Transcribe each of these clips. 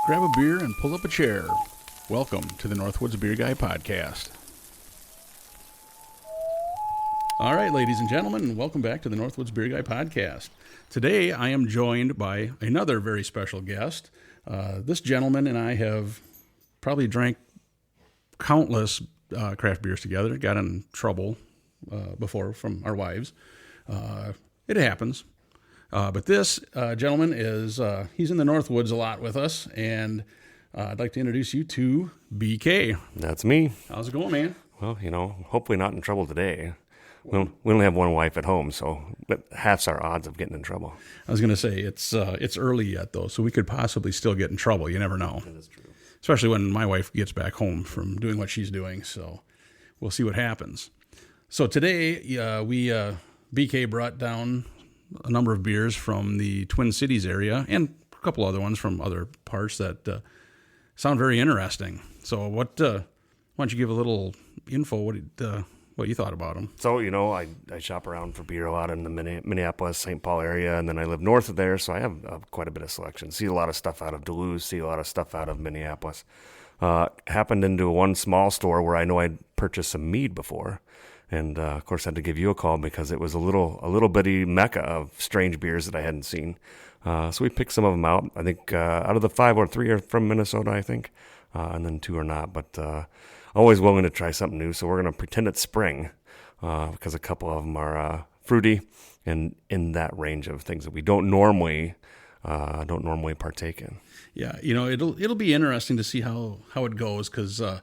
grab a beer and pull up a chair. Welcome to the NorthwoodsBeerGuy podcast. All right, ladies and gentlemen, welcome back to the NorthwoodsBeerGuy podcast. Today, I am joined by another very special guest. This gentleman and I have probably drank countless craft beers together, got in trouble before from our wives. It happens. But this gentleman is, he's in the Northwoods a lot with us, and I'd like to introduce you to BK. That's me. How's it going, man? Well, hopefully not in trouble today. We only have one wife at home, so half's our odds of getting in trouble. I was going to say, it's early yet, though, so we could possibly still get in trouble. You never know. That is true. Especially when my wife gets back home from doing what she's doing, so we'll see what happens. So today, BK brought down a number of beers from the Twin Cities area and a couple other ones from other parts that sound very interesting. So why don't you give a little info, what you thought about them? So, I shop around for beer a lot in the Minneapolis, St. Paul area, and then I live north of there, so I have quite a bit of selection. See a lot of stuff out of Duluth, see a lot of stuff out of Minneapolis. Happened into one small store where I know I'd purchased some mead before. And, of course, I had to give you a call because it was a little bitty mecca of strange beers that I hadn't seen. So we picked some of them out. I think out of the 5 or 3 are from Minnesota, I think, and then 2 are not. But always willing to try something new. So we're going to pretend it's spring because a couple of them are fruity and in that range of things that we don't normally partake in. Yeah, it'll be interesting to see how it goes because a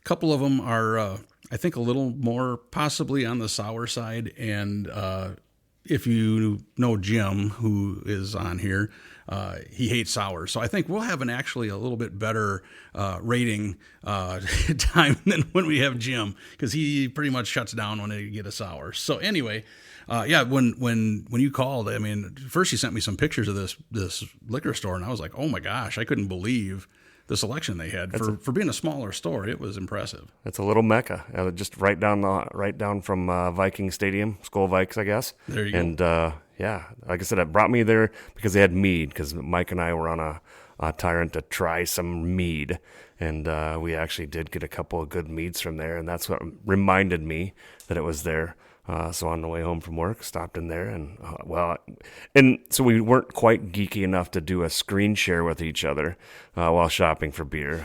couple of them are... I think a little more possibly on the sour side. And if you know Jim, who is on here, he hates sour. So I think we'll have actually a little bit better rating time than when we have Jim, because he pretty much shuts down when they get a sour. So anyway, when you called, I mean, first you sent me some pictures of this liquor store, and I was like, oh my gosh, I couldn't believe the selection they had for being a smaller store. It was impressive. It's a little mecca, just right down from Viking Stadium, Skull Vikes, I guess. There you go. And like I said, it brought me there because they had mead. Because Mike and I were on a tyrant to try some mead, and we actually did get a couple of good meads from there, and that's what reminded me that it was there. So on the way home from work, stopped in there, and so we weren't quite geeky enough to do a screen share with each other while shopping for beer.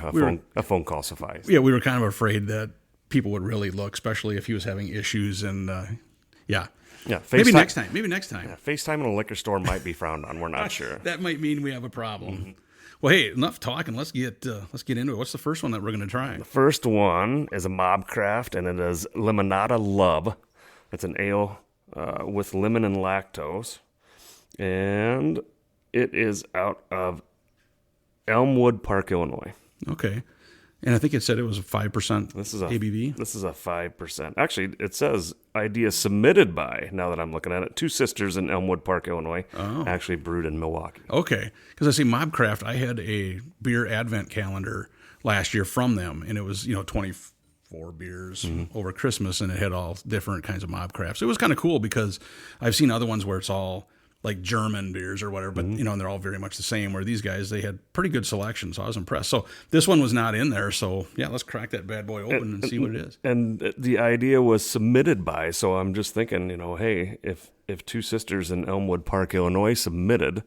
A phone call sufficed. Yeah, we were kind of afraid that people would really look, especially if he was having issues, and Yeah, maybe next time. Yeah, FaceTime in a liquor store might be frowned on. We're not sure. That might mean we have a problem. Mm-hmm. Well, hey, enough talking. Let's get into it. What's the first one that we're going to try? The first one is a MobCraft, and it is Limonata Love. It's an ale with lemon and lactose, and it is out of Elmwood Park, Illinois. Okay. And I think it said it was a 5% ABV. This is a 5%. Actually, it says idea submitted by, now that I'm looking at it, 2 sisters in Elmwood Park, Illinois, actually brewed in Milwaukee. Okay. Because I see MobCraft, I had a beer advent calendar last year from them, and it was, 24 beers over Christmas, and it had all different kinds of MobCrafts. So it was kind of cool because I've seen other ones where it's all like German beers or whatever, but and they're all very much the same, where these guys, they had pretty good selection, so I was impressed. So this one was not in there, so yeah, let's crack that bad boy open and see what it is. And the idea was submitted by, so I'm just thinking, hey, if 2 sisters in Elmwood Park, Illinois submitted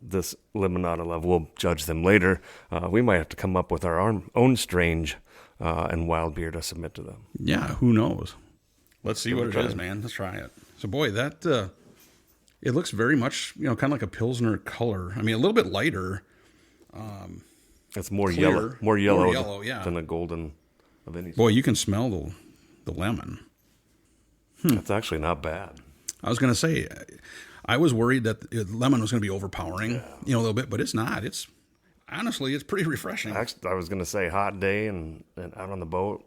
this Limonata Love, we'll judge them later, we might have to come up with our own strange and wild beer to submit to them. Yeah, who knows? Let's see what it is, man. Let's try it. So, boy, that it looks very much, kind of like a Pilsner color. I mean, a little bit lighter. It's more clear, yellow yeah, than the golden of any. Boy, you can smell the lemon. That's actually not bad. I was going to say, I was worried that the lemon was going to be overpowering, a little bit, but it's not. Honestly, it's pretty refreshing. Actually, I was going to say hot day and out on the boat,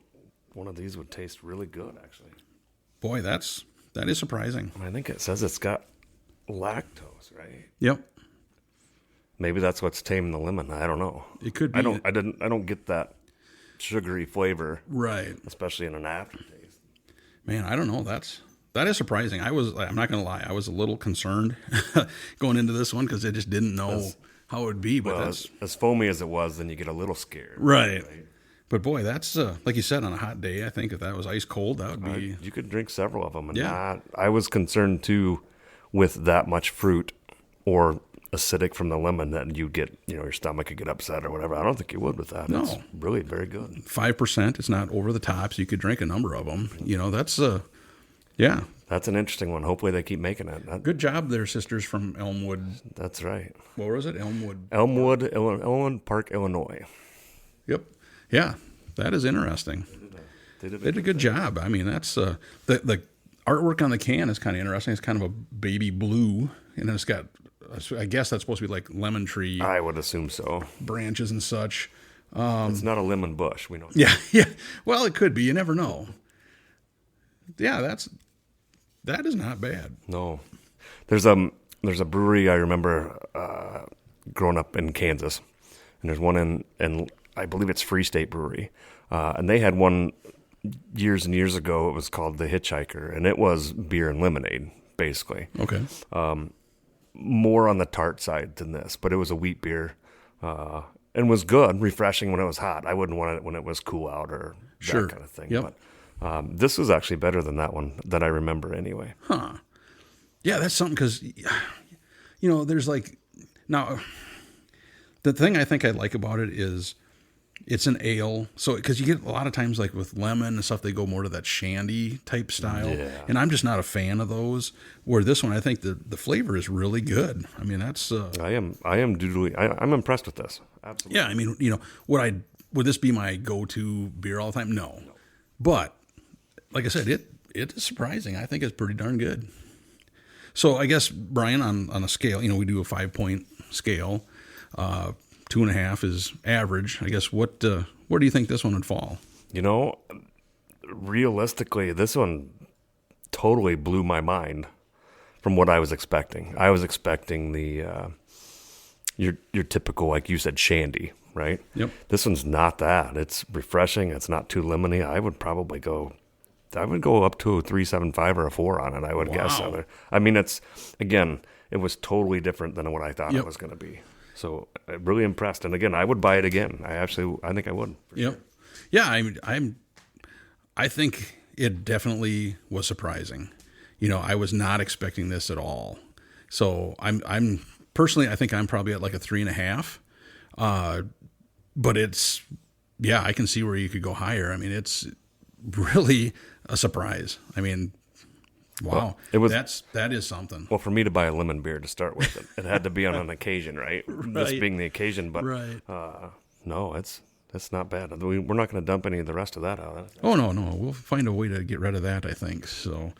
one of these would taste really good, actually. Boy, that is surprising. I think it says it's got lactose, right? Yep. Maybe that's what's taming the lemon. I don't know. It could be. I don't get that sugary flavor, right? Especially in an aftertaste. Man, I don't know. That is surprising. I'm not going to lie. I was a little concerned going into this one because I just didn't know how it would be, but Well, that's as foamy as it was, then you get a little scared. right. But boy, that's like you said, on a hot day, I think if that was ice cold, that would be. You could drink several of them. And Yeah. I was concerned too with that much fruit or acidic from the lemon that you'd get, your stomach could get upset or whatever. I don't think you would with that. No. It's really very good. 5%. It's not over the top, so you could drink a number of them. That's yeah. That's an interesting one. Hopefully they keep making it. Good job there, sisters from Elmwood. That's right. What was it? Elmwood. Elmwood Park, Illinois. Yep. Yeah, that is interesting. They They did a good job. I mean, that's the artwork on the can is kind of interesting. It's kind of a baby blue, and then it's got, I guess that's supposed to be like lemon tree I would assume so. branches and such. It's not a lemon bush. We know. Yeah, yeah. Well, it could be. You never know. Yeah, that is not bad. No. There's a brewery I remember growing up in Kansas, and there's one in I believe it's Free State Brewery, and they had one years and years ago. It was called the Hitchhiker, and it was beer and lemonade basically. Okay. More on the tart side than this, but it was a wheat beer, and was good, refreshing when it was hot. I wouldn't want it when it was cool out or Sure. that kind of thing. Yep. But this was actually better than that one that I remember anyway. Huh. Yeah, that's something because, there's like, now, the thing I think I like about it is it's an ale. So, because you get a lot of times like with lemon and stuff, they go more to that shandy type style. Yeah. And I'm just not a fan of those. Where this one, I think the flavor is really good. I mean, that's. I'm impressed with this. Absolutely. Yeah, I mean, would this be my go-to beer all the time? No. But, like I said, it is surprising. I think it's pretty darn good. So I guess, Bryan, on a scale, we do a 5-point scale. 2.5 is average. I guess where do you think this one would fall? Realistically, this one totally blew my mind from what I was expecting. I was expecting the your typical, like you said, shandy, right? Yep. This one's not that. It's refreshing. It's not too lemony. I would go up to a 3.75 or a 4 on it. I would guess. Wow. I mean, it was totally different than what I thought it was going to be. So I'm really impressed. And again, I would buy it again. I think I would. Yep. Sure. Yeah, I think it definitely was surprising. I was not expecting this at all. So I'm personally, I think I'm probably at like a 3.5. But I can see where you could go higher. I mean, it's really a surprise. I mean, wow, that is something. Well, for me to buy a lemon beer to start with, it had to be on an occasion, right? This being the occasion, but right. No, it's not bad. We're not going to dump any of the rest of that out. Oh no, we'll find a way to get rid of that. I think so.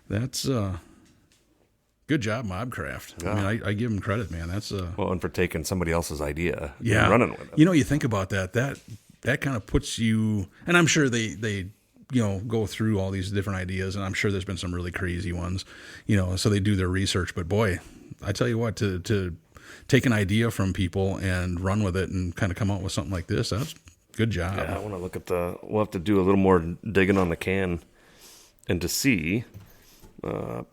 That's good job, MobCraft. Yeah. I mean, I give them credit, man. That's well, and for taking somebody else's idea, yeah, and running with it. You think about that kind of puts you, and I'm sure they go through all these different ideas, and I'm sure there's been some really crazy ones, so they do their research. But boy, I tell you what, to take an idea from people and run with it and kind of come out with something like this, that's good job. Yeah, I want to look at we'll have to do a little more digging on the can and to see, I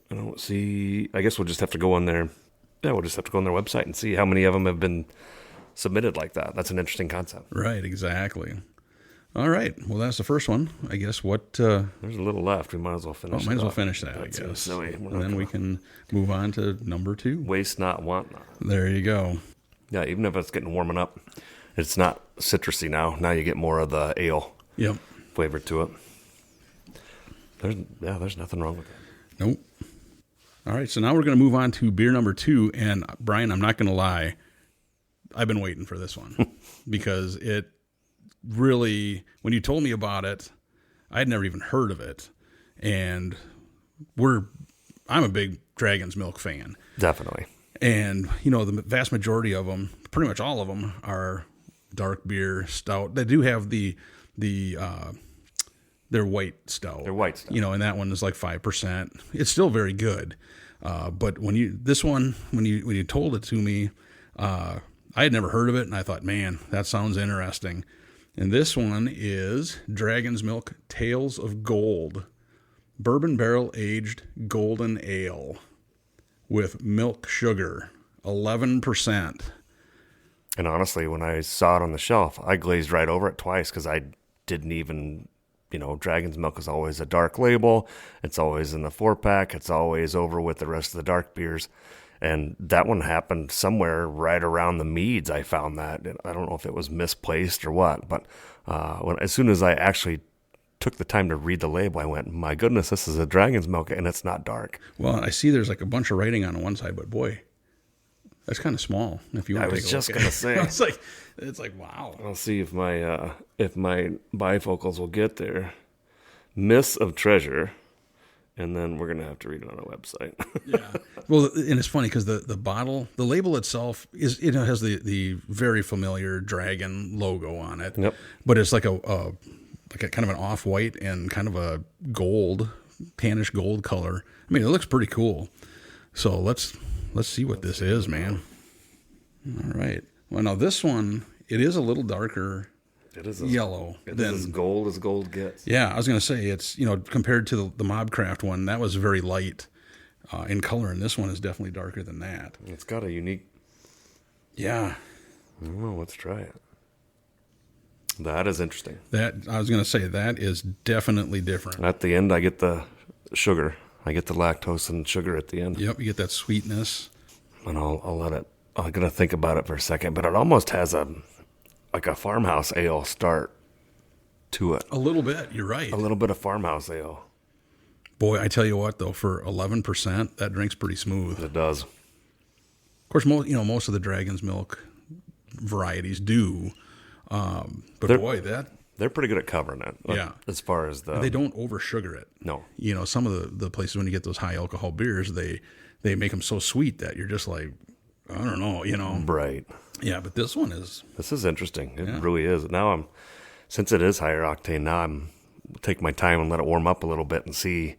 don't see, I guess we'll just have to go on their, we'll just have to go on their website and see how many of them have been submitted like that. That's an interesting concept. Right, exactly. All right. Well, that's the first one. I guess there's a little left. We might as well finish. Might as well finish that. I guess. Silly. And then we can move on to number 2. Waste not, want not. There you go. Yeah, even if it's getting warming up, it's not citrusy now. Now you get more of the ale flavor to it. There's nothing wrong with it. Nope. All right. So now we're going to move on to beer number 2. And Bryan, I'm not going to lie, I've been waiting for this one because it really, when you told me about it, I had never even heard of it. And I'm a big Dragon's Milk fan. Definitely. And, the vast majority of them, pretty much all of them, are dark beer, stout. They do have their white stout. Their white stout. And that one is like 5%. It's still very good. But when you told it to me, I had never heard of it, and I thought, man, that sounds interesting. And this one is Dragon's Milk Tales of Gold, bourbon barrel aged golden ale with milk sugar, 11%. And honestly, when I saw it on the shelf, I glazed right over it twice because I didn't even, Dragon's Milk is always a dark label. It's always in the 4-pack. It's always over with the rest of the dark beers. And that one happened somewhere right around the meads. I found that. I don't know if it was misplaced or what, but as soon as I actually took the time to read the label, I went, my goodness, this is a Dragon's Milk, and it's not dark. Well, I see there's like a bunch of writing on one side, but boy, that's kind of small. If you want to take a look. I was just gonna say, it's like wow. I'll see if my bifocals will get there. Miss of Treasure, and then we're gonna have to read it on a website. Yeah. Well, and it's funny because the bottle, the label itself is has the very familiar dragon logo on it. Yep. But it's like a kind of an off-white and kind of a gold, tannish gold color. I mean, it looks pretty cool. So let's see what this is, man. All right. Well, now this one, it is a little darker. It is yellow. It is as gold gets. Yeah, I was going to say it's compared to the MobCraft one, that was very light in color, and this one is definitely darker than that. It's got a unique. Yeah. I don't know. Let's try it. That is interesting. That I was going to say that is definitely different. At the end, I get the sugar. I get the lactose and sugar at the end. Yep, you get that sweetness. And I'll let it. I'm gonna think about it for a second, but it almost has a farmhouse ale start to it. A little bit. You're right. A little bit of farmhouse ale. Boy, I tell you what, though, for 11%, that drink's pretty smooth. It does. Of course, most of the Dragon's Milk varieties do. But they're pretty good at covering it. Yeah. As far as they don't over sugar it. No. Some of the places when you get those high alcohol beers, they make them so sweet that you're just like, I don't know, Right. Yeah, but this one is. This is interesting. It really is. Now since it is higher octane, now I'm take my time and let it warm up a little bit and see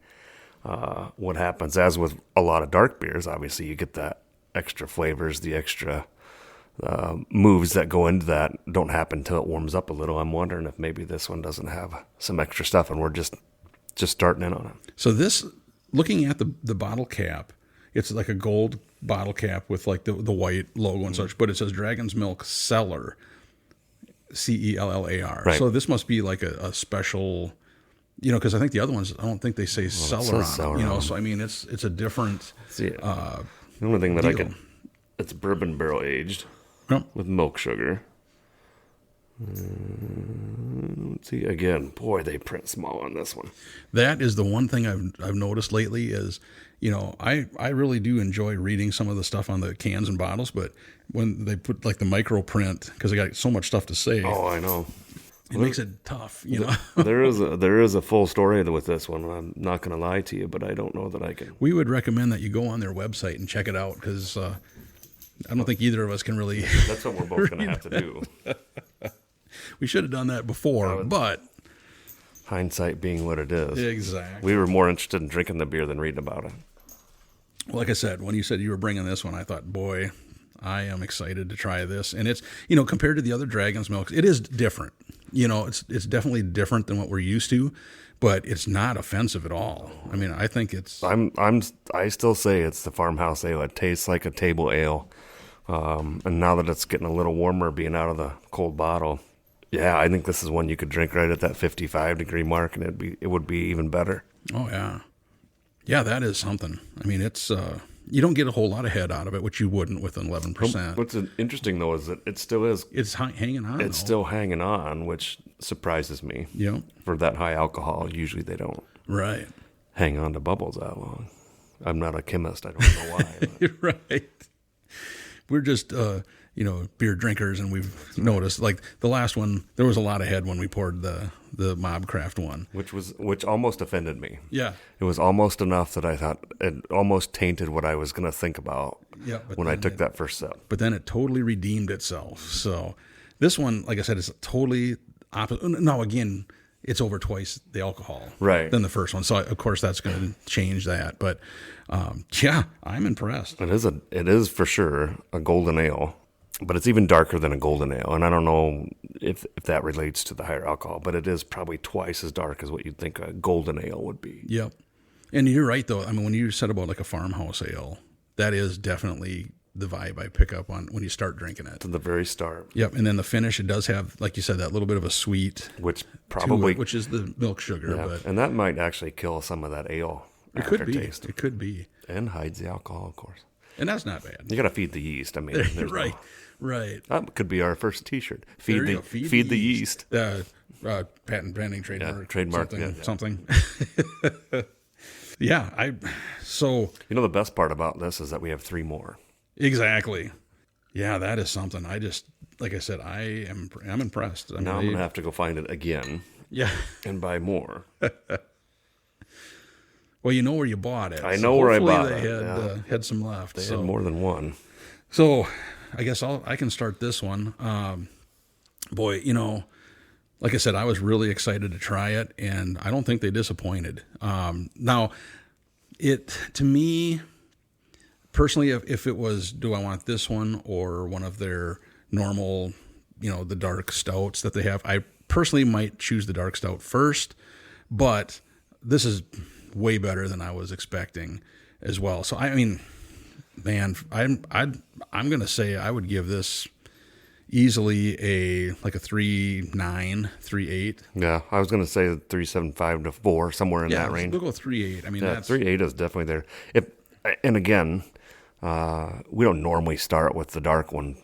what happens. As with a lot of dark beers, obviously you get that extra flavors, the extra moves that go into that don't happen until it warms up a little. I'm wondering if maybe this one doesn't have some extra stuff and we're just starting in on it. So this, looking at the bottle cap, it's like a gold bottle cap with like the white logo and such, but it says Dragon's Milk Cellar, Cellar. Right. So this must be like a special, because I think the other ones, I don't think they say cellar on them, so I mean, it's a different. See, the only thing that it's bourbon barrel aged. Yep. With milk sugar. Let's see again. Boy, they print small on this one. That is the one thing I've noticed lately is, I really do enjoy reading some of the stuff on the cans and bottles, but when they put like the micro print, because I got so much stuff to say. Oh, I know. It makes it tough, There is a full story with this one. I'm not going to lie to you, but I don't know that I can. We would recommend that you go on their website and check it out because. I don't think either of us can really. That's what we're both going to have to do. We should have done that before, but hindsight being what it is. Exactly. We were more interested in drinking the beer than reading about it. Well, like I said, when you said you were bringing this one, I thought, boy, I am excited to try this. And it's, compared to the other Dragon's Milks, it is different. It's definitely different than what we're used to, but it's not offensive at all. I mean, I think it's. I still say it's the farmhouse ale. It tastes like a table ale. And now that it's getting a little warmer, being out of the cold bottle, yeah, I think this is one you could drink right at that 55-degree mark, and it would be even better. Oh yeah, yeah, that is something. I mean, it's you don't get a whole lot of head out of it, which you wouldn't with 11%. What's interesting though is that it still is. It's hanging on. It's still hanging on, which surprises me. Yeah, for that high alcohol, usually they don't. Right. Hang on to bubbles that long. I'm not a chemist. I don't know why. Right. We're just, beer drinkers, and we've noticed, like the last one, there was a lot of head when we poured the MobCraft one, which almost offended me. Yeah, it was almost enough that I thought it almost tainted what I was going to think about. Yeah, when I took that first sip. But then it totally redeemed itself. So this one, like I said, is totally opposite. Now again, it's over twice the alcohol than the first one. So of course that's going to change that. But yeah, I'm impressed. It is for sure a golden ale, but it's even darker than a golden ale. And I don't know if that relates to the higher alcohol, but it is probably twice as dark as what you'd think a golden ale would be. Yep. And you're right though. I mean, when you said about like a farmhouse ale, that is definitely the vibe I pick up on when you start drinking it. To the very start. Yep, and then the finish, it does have, like you said, that little bit of a sweet, which probably, which is the milk sugar. yeah, But and that might actually kill some of that ale it could be. aftertaste. It could be, And hides the alcohol, of course. and that's not bad. You got to feed the yeast. I mean, there's Right, right. that could be our first T-shirt. There Feed you the go. feed the yeast. Patent pending trademark. trademark, something. Yeah, so You know, the best part about this is that we have 3 more. exactly. Yeah, that is something. I just, like I said, I'm impressed. I mean, Now I'm gonna have to go find it again yeah. and buy more. Well, you know where you bought it. I know where I bought they it. had some left. They had more than one. So I guess I can start this one. Boy, like I said, I was really excited to try it, and I don't think they disappointed. Now, to me, personally, if it was, do I want this one or one of their normal, the dark stouts that they have, I personally might choose the dark stout first, but this is way better than I was expecting as well. So, I mean, man, I'm going to say I would give this easily a 3.9, 3.8. Yeah, I was gonna say 3.75 to 4, somewhere in that range. We'll go 3.8. I mean, Yeah, that's 3.8 is definitely there. And again, we don't normally start with the dark one,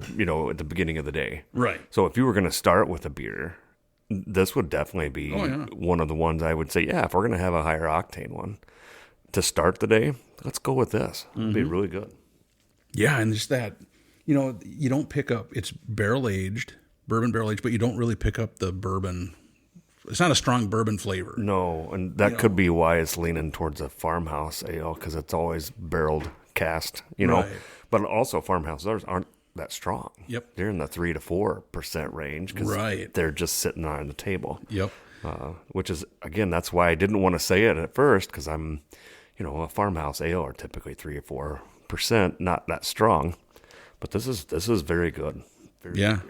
at the beginning of the day. right. So if you were going to start with a beer, this would definitely be one of the ones I would say, yeah, if we're going to have a higher octane one to start the day, let's go with this. It'd be really good. Yeah, and just that, you don't pick up, it's bourbon barrel aged, but you don't really pick up the bourbon. It's not a strong bourbon flavor. No, and that could be why it's leaning towards a farmhouse ale, because it's always barreled cast, Right. But also farmhouses aren't that strong. Yep. They're in the 3 to 4% range because Right. they're just sitting on the table. Yep. Which is, again, that's why I didn't want to say it at first, because I'm, a farmhouse ale are typically 3 or 4%, not that strong. But this is very good. Yeah,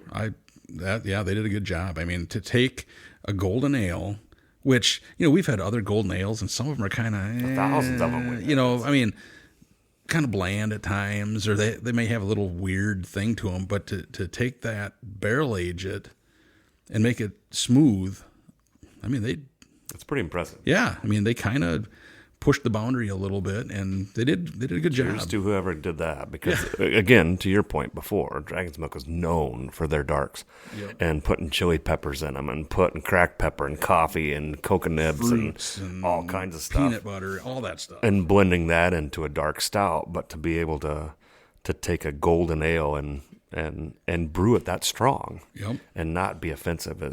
they did a good job. I mean, to take a golden ale, which, we've had other golden ales, and some of them are kind of, thousands of them. I mean, kind of bland at times, or they may have a little weird thing to them, but to take that, barrel age it, and make it smooth, I mean, It's pretty impressive. yeah, I mean, they kind of pushed the boundary a little bit, and they did a good job. Cheers to whoever did that, because again, to your point before, Dragon's Milk is known for their darks, and putting chili peppers in them, and putting cracked pepper and coffee and coconut nibs and all kinds of stuff, peanut butter, all that stuff, and blending that into a dark stout. But to be able to take a golden ale and brew it that strong, and not be offensive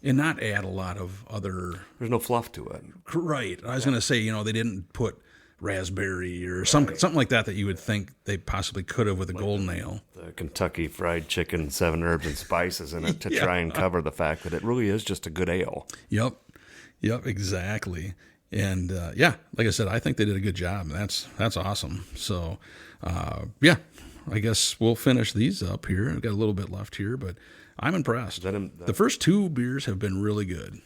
and not add a lot of other. There's no fluff to it. Right. I was going to say, they didn't put raspberry or something like that you would think they possibly could have with a golden ale. The Kentucky Fried Chicken, 7 herbs and spices in it to try and cover the fact that it really is just a good ale. Yep, exactly. And like I said, I think they did a good job. That's awesome. So, I guess we'll finish these up here. I've got a little bit left here, but I'm impressed. The first 2 beers have been really good.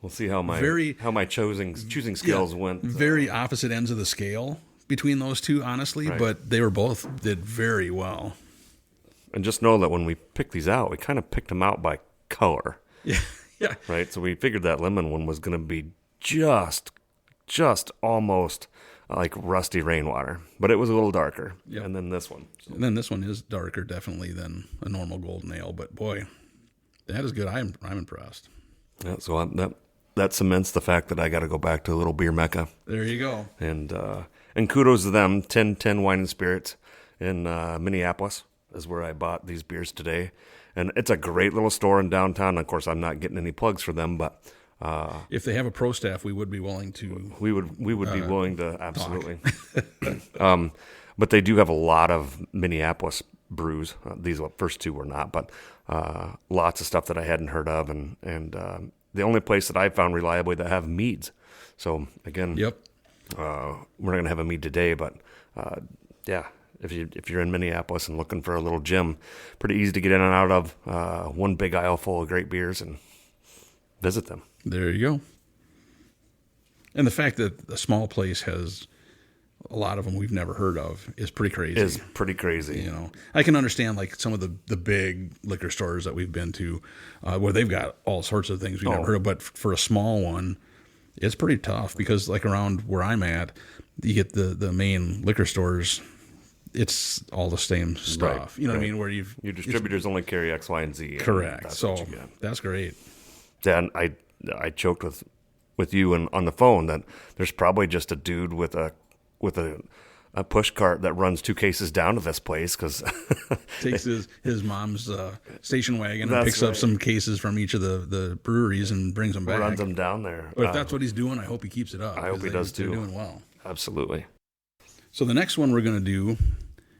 We'll see how my choosing skills went. Very opposite ends of the scale between those two, honestly, but they did very well. And just know that when we picked these out, we kind of picked them out by color. Yeah. Right? So we figured that lemon one was going to be just almost like rusty rainwater, but it was a little darker. Yep. And then this one. So. And then this one is darker, definitely, than a normal golden ale. But boy, that is good. I'm impressed. Yeah, so that cements the fact that I got to go back to a little beer mecca. There you go. And kudos to them. 1010 Wine and Spirits in Minneapolis is where I bought these beers today. And it's a great little store in downtown. Of course, I'm not getting any plugs for them, but if they have a pro staff, we would be willing to. We would be willing to, absolutely. But they do have a lot of Minneapolis brews. These first 2 were not, but lots of stuff that I hadn't heard of, and the only place that I found reliably that have meads. So again, we're not going to have a mead today, but if you're in Minneapolis and looking for a little gym, pretty easy to get in and out of. One big aisle full of great beers, and visit them. There you go. And the fact that a small place has a lot of them we've never heard of is pretty crazy. Is pretty crazy. You know, I can understand like some of the big liquor stores that we've been to where they've got all sorts of things we've never heard of. But for a small one, it's pretty tough because like around where I'm at, you get the main liquor stores. It's all the same stuff. Right, You know what I mean? Where your distributors only carry X, Y, and Z. Correct. That's So what you get. that's great. Yeah, and I joked with you on the phone that there's probably just a dude with a push cart that runs 2 cases down to this place because Takes his mom's station wagon and That's picks up right. some cases from each of the breweries and brings them back. runs them down there. But if that's what he's doing, I hope he keeps it up. I hope he does they're too. doing well. Absolutely. So the next one we're going to do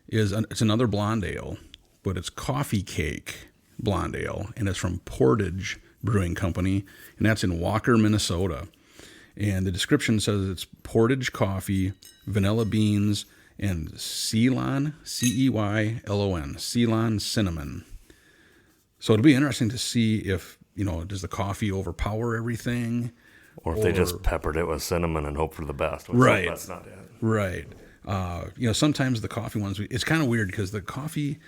is it's another blonde ale, but it's Coffeecake blonde ale, and it's from Portage Brewing Company, and that's in Walker, Minnesota. And the description says it's Portage coffee, vanilla beans, and Ceylon, Ceylon, Ceylon cinnamon. So it'll be interesting to see if, does the coffee overpower everything? Or if they just peppered it with cinnamon and hope for the best. Right. That's not it. Right. Sometimes the coffee ones, it's kind of weird because the coffee,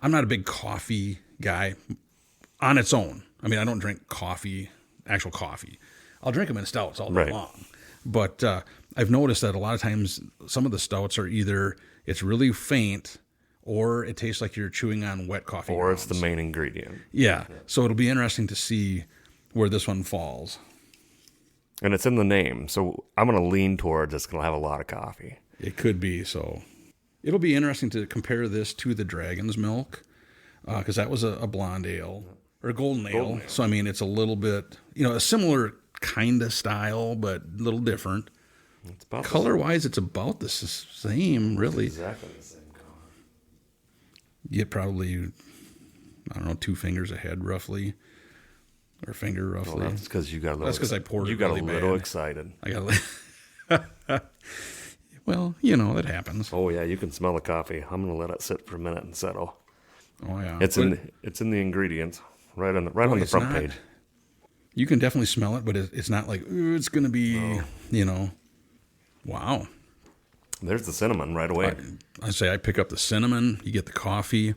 I'm not a big coffee guy on its own. I mean, I don't drink actual coffee. I'll drink them in stouts all day long. But I've noticed that a lot of times some of the stouts are either it's really faint or it tastes like you're chewing on wet coffee Or grounds. it's the main ingredient. Yeah. So it'll be interesting to see where this one falls. And it's in the name. So I'm going to lean towards it's going to have a lot of coffee. It could be. So it'll be interesting to compare this to the Dragon's Milk because that was a blonde ale or a golden ale. So, I mean, it's a little bit, a similar kind of style, but a little different. It's about Color-wise, it's about the same, really. exactly the same color. You get probably, 2 fingers ahead, roughly. Or finger, roughly. Well, that's because you got a little. That's 'cause I poured You it got really a little bad. excited. I got Well, it happens. Oh yeah, you can smell the coffee. I'm gonna let it sit for a minute and settle. Oh, yeah. It's in the ingredients right on the front it's page. not. You can definitely smell it, but it's not like, ooh, it's going to be, wow. There's the cinnamon right away. I say I pick up the cinnamon, you get the coffee.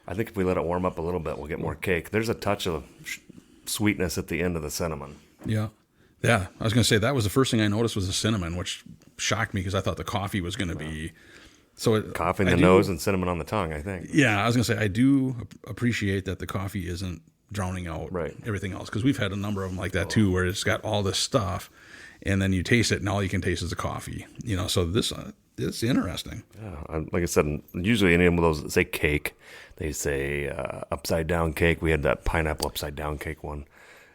I think if we let it warm up a little bit, we'll get more cake. There's a touch of sweetness at the end of the cinnamon. Yeah. Yeah. I was going to say that was the first thing I noticed was the cinnamon, which shocked me because I thought the coffee was going to be. So Coffee in the nose and cinnamon on the tongue, I think. Yeah. I was going to say I do appreciate that the coffee isn't drowning out everything else because we've had a number of them like that too where it's got all this stuff and then you taste it and all you can taste is the coffee. So this it's interesting. Yeah, like I said, usually any of those that say cake, they say upside down cake. We had that pineapple upside down cake one,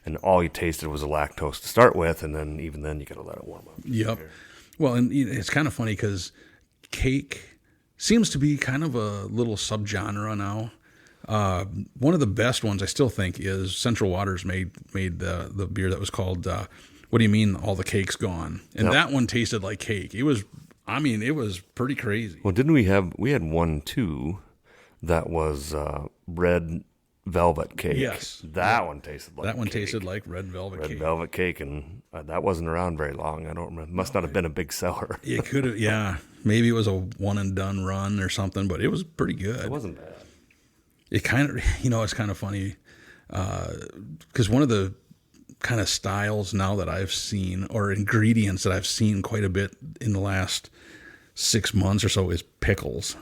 and all you tasted was the lactose to start with, and then even then you got to let it warm up. Yep. Well, and it's kind of funny because cake seems to be kind of a little subgenre now. One of the best ones I still think is Central Waters made the beer that was called What Do You Mean All the Cake's Gone? And that one tasted like cake. It was pretty crazy. Well, we had one too that was red velvet cake. Yes. That one tasted like That one cake. tasted like red velvet cake. Red velvet cake, and that wasn't around very long. I don't remember. Must not have been a big seller. It could have, yeah. Maybe it was a one and done run or something, but it was pretty good. It wasn't bad. It kind of, it's kind of funny because one of the kind of styles now that I've seen or ingredients that I've seen quite a bit in the last 6 months or so is pickles.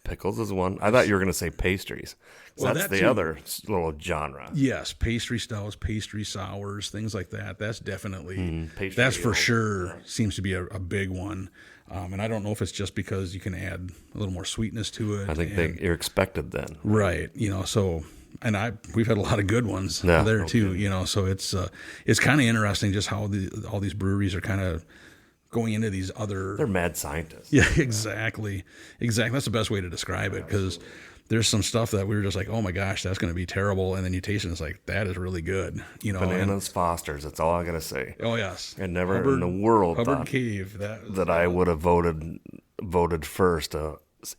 Pickles is one. I thought you were going to say pastries. Well, That's that the too. other little genre. Yes, pastry stouts, pastry sours, things like that. That's definitely, pastry that's for ales. sure seems to be a big one. And I don't know if it's just because you can add a little more sweetness to it. I think you're expected then. Right. So, and we've had a lot of good ones there too, so it's kind of interesting just how all these breweries are kind of going into these other. They're mad scientists. Yeah, exactly. That's the best way to describe it because there's some stuff that we were just like, oh my gosh, that's going to be terrible. And then you taste it and it's like, that is really good. Bananas Foster's, that's all I got to say. Oh, yes. And never in the world Hubbard thought Cave. that I would have voted first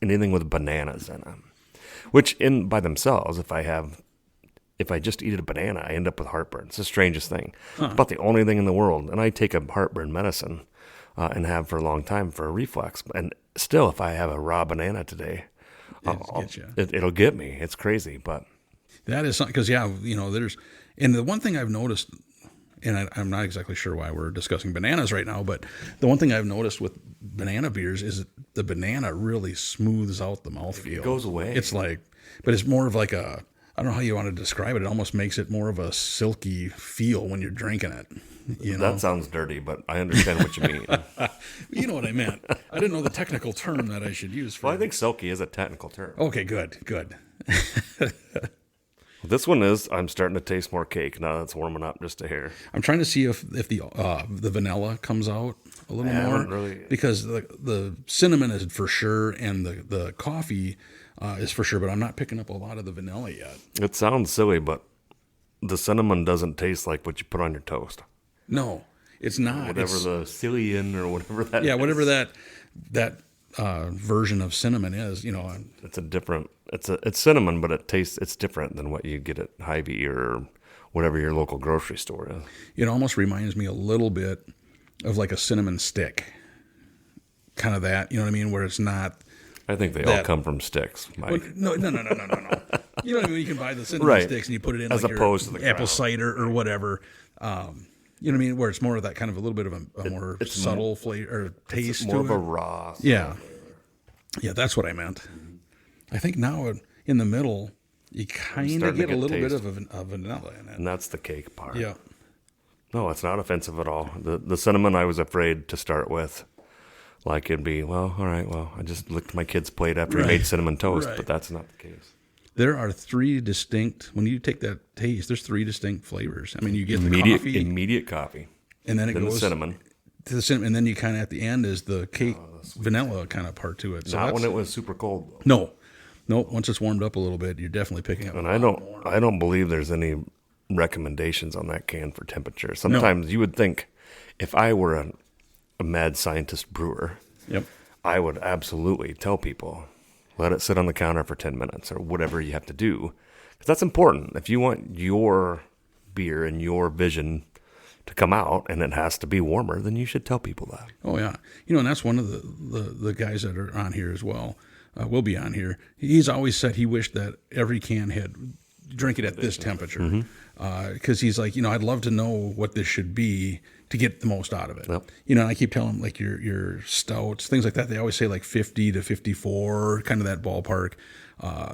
anything with bananas in them. Which by themselves, if I just eat a banana, I end up with heartburn. It's the strangest thing. It's about the only thing in the world. And I take a heartburn medicine. and have for a long time for a reflux. And still, if I have a raw banana today, it'll get me. It's crazy, but that is something because and the one thing I've noticed, and I'm not exactly sure why we're discussing bananas right now, but the one thing I've noticed with banana beers is that the banana really smooths out the mouthfeel. It goes away. It's like, but it's more of like I don't know how you want to describe it. It almost makes it more of a silky feel when you're drinking it. That sounds dirty, but I understand what you mean. You know what I meant. I didn't know the technical term that I should use for it. Well, I think silky is a technical term. Okay, good. This one is, I'm starting to taste more cake now. That's warming up just a hair. I'm trying to see if the vanilla comes out a little more, because the cinnamon is for sure, and the coffee is for sure, but I'm not picking up a lot of the vanilla yet. It sounds silly, but the cinnamon doesn't taste like what you put on your toast. No, it's not. Whatever the cillian or whatever that is. Yeah, whatever that version of cinnamon is, It's a different. It's cinnamon, but it's different than what you get at Hy-Vee or whatever your local grocery store is. It almost reminds me a little bit of like a cinnamon stick, kind of that. You know what I mean? Where it's not. I think they all come from sticks, Mike. No. You know what I mean? You can buy the cinnamon sticks and you put it in as like opposed your to the apple cider or whatever. You know what I mean? Where it's more of that kind of a little bit of a more subtle flavor or taste. It's more of a raw. Yeah. Yeah, that's what I meant. I think now in the middle, you kind of get a little bit of a vanilla in it. And that's the cake part. Yeah. No, it's not offensive at all. The cinnamon I was afraid to start with. Like it'd be, well, all right, I just licked my kid's plate after he made cinnamon toast, but that's not the case. There are three distinct, when you take that taste, there's three distinct flavors. I mean, you get the coffee. Immediate coffee. And then it goes the cinnamon. To the cinnamon, and then you kind of at the end is the cake vanilla kind of part to it. So not when it was super cold, though. No. Once it's warmed up a little bit, you're definitely picking up. And I don't believe there's any recommendations on that can for temperature. Sometimes you would think if I were a mad scientist brewer, I would absolutely tell people, let it sit on the counter for 10 minutes or whatever you have to do. Because that's important. If you want your beer and your vision to come out and it has to be warmer, then you should tell people that. Oh, yeah. And that's one of the guys that are on here as well, will be on here. He's always said he wished that every can had drink it at this temperature. Because he's like, I'd love to know what this should be to get the most out of it. Yep. And I keep telling him, like, your stouts, things like that, they always say like 50 to 54, kind of that ballpark.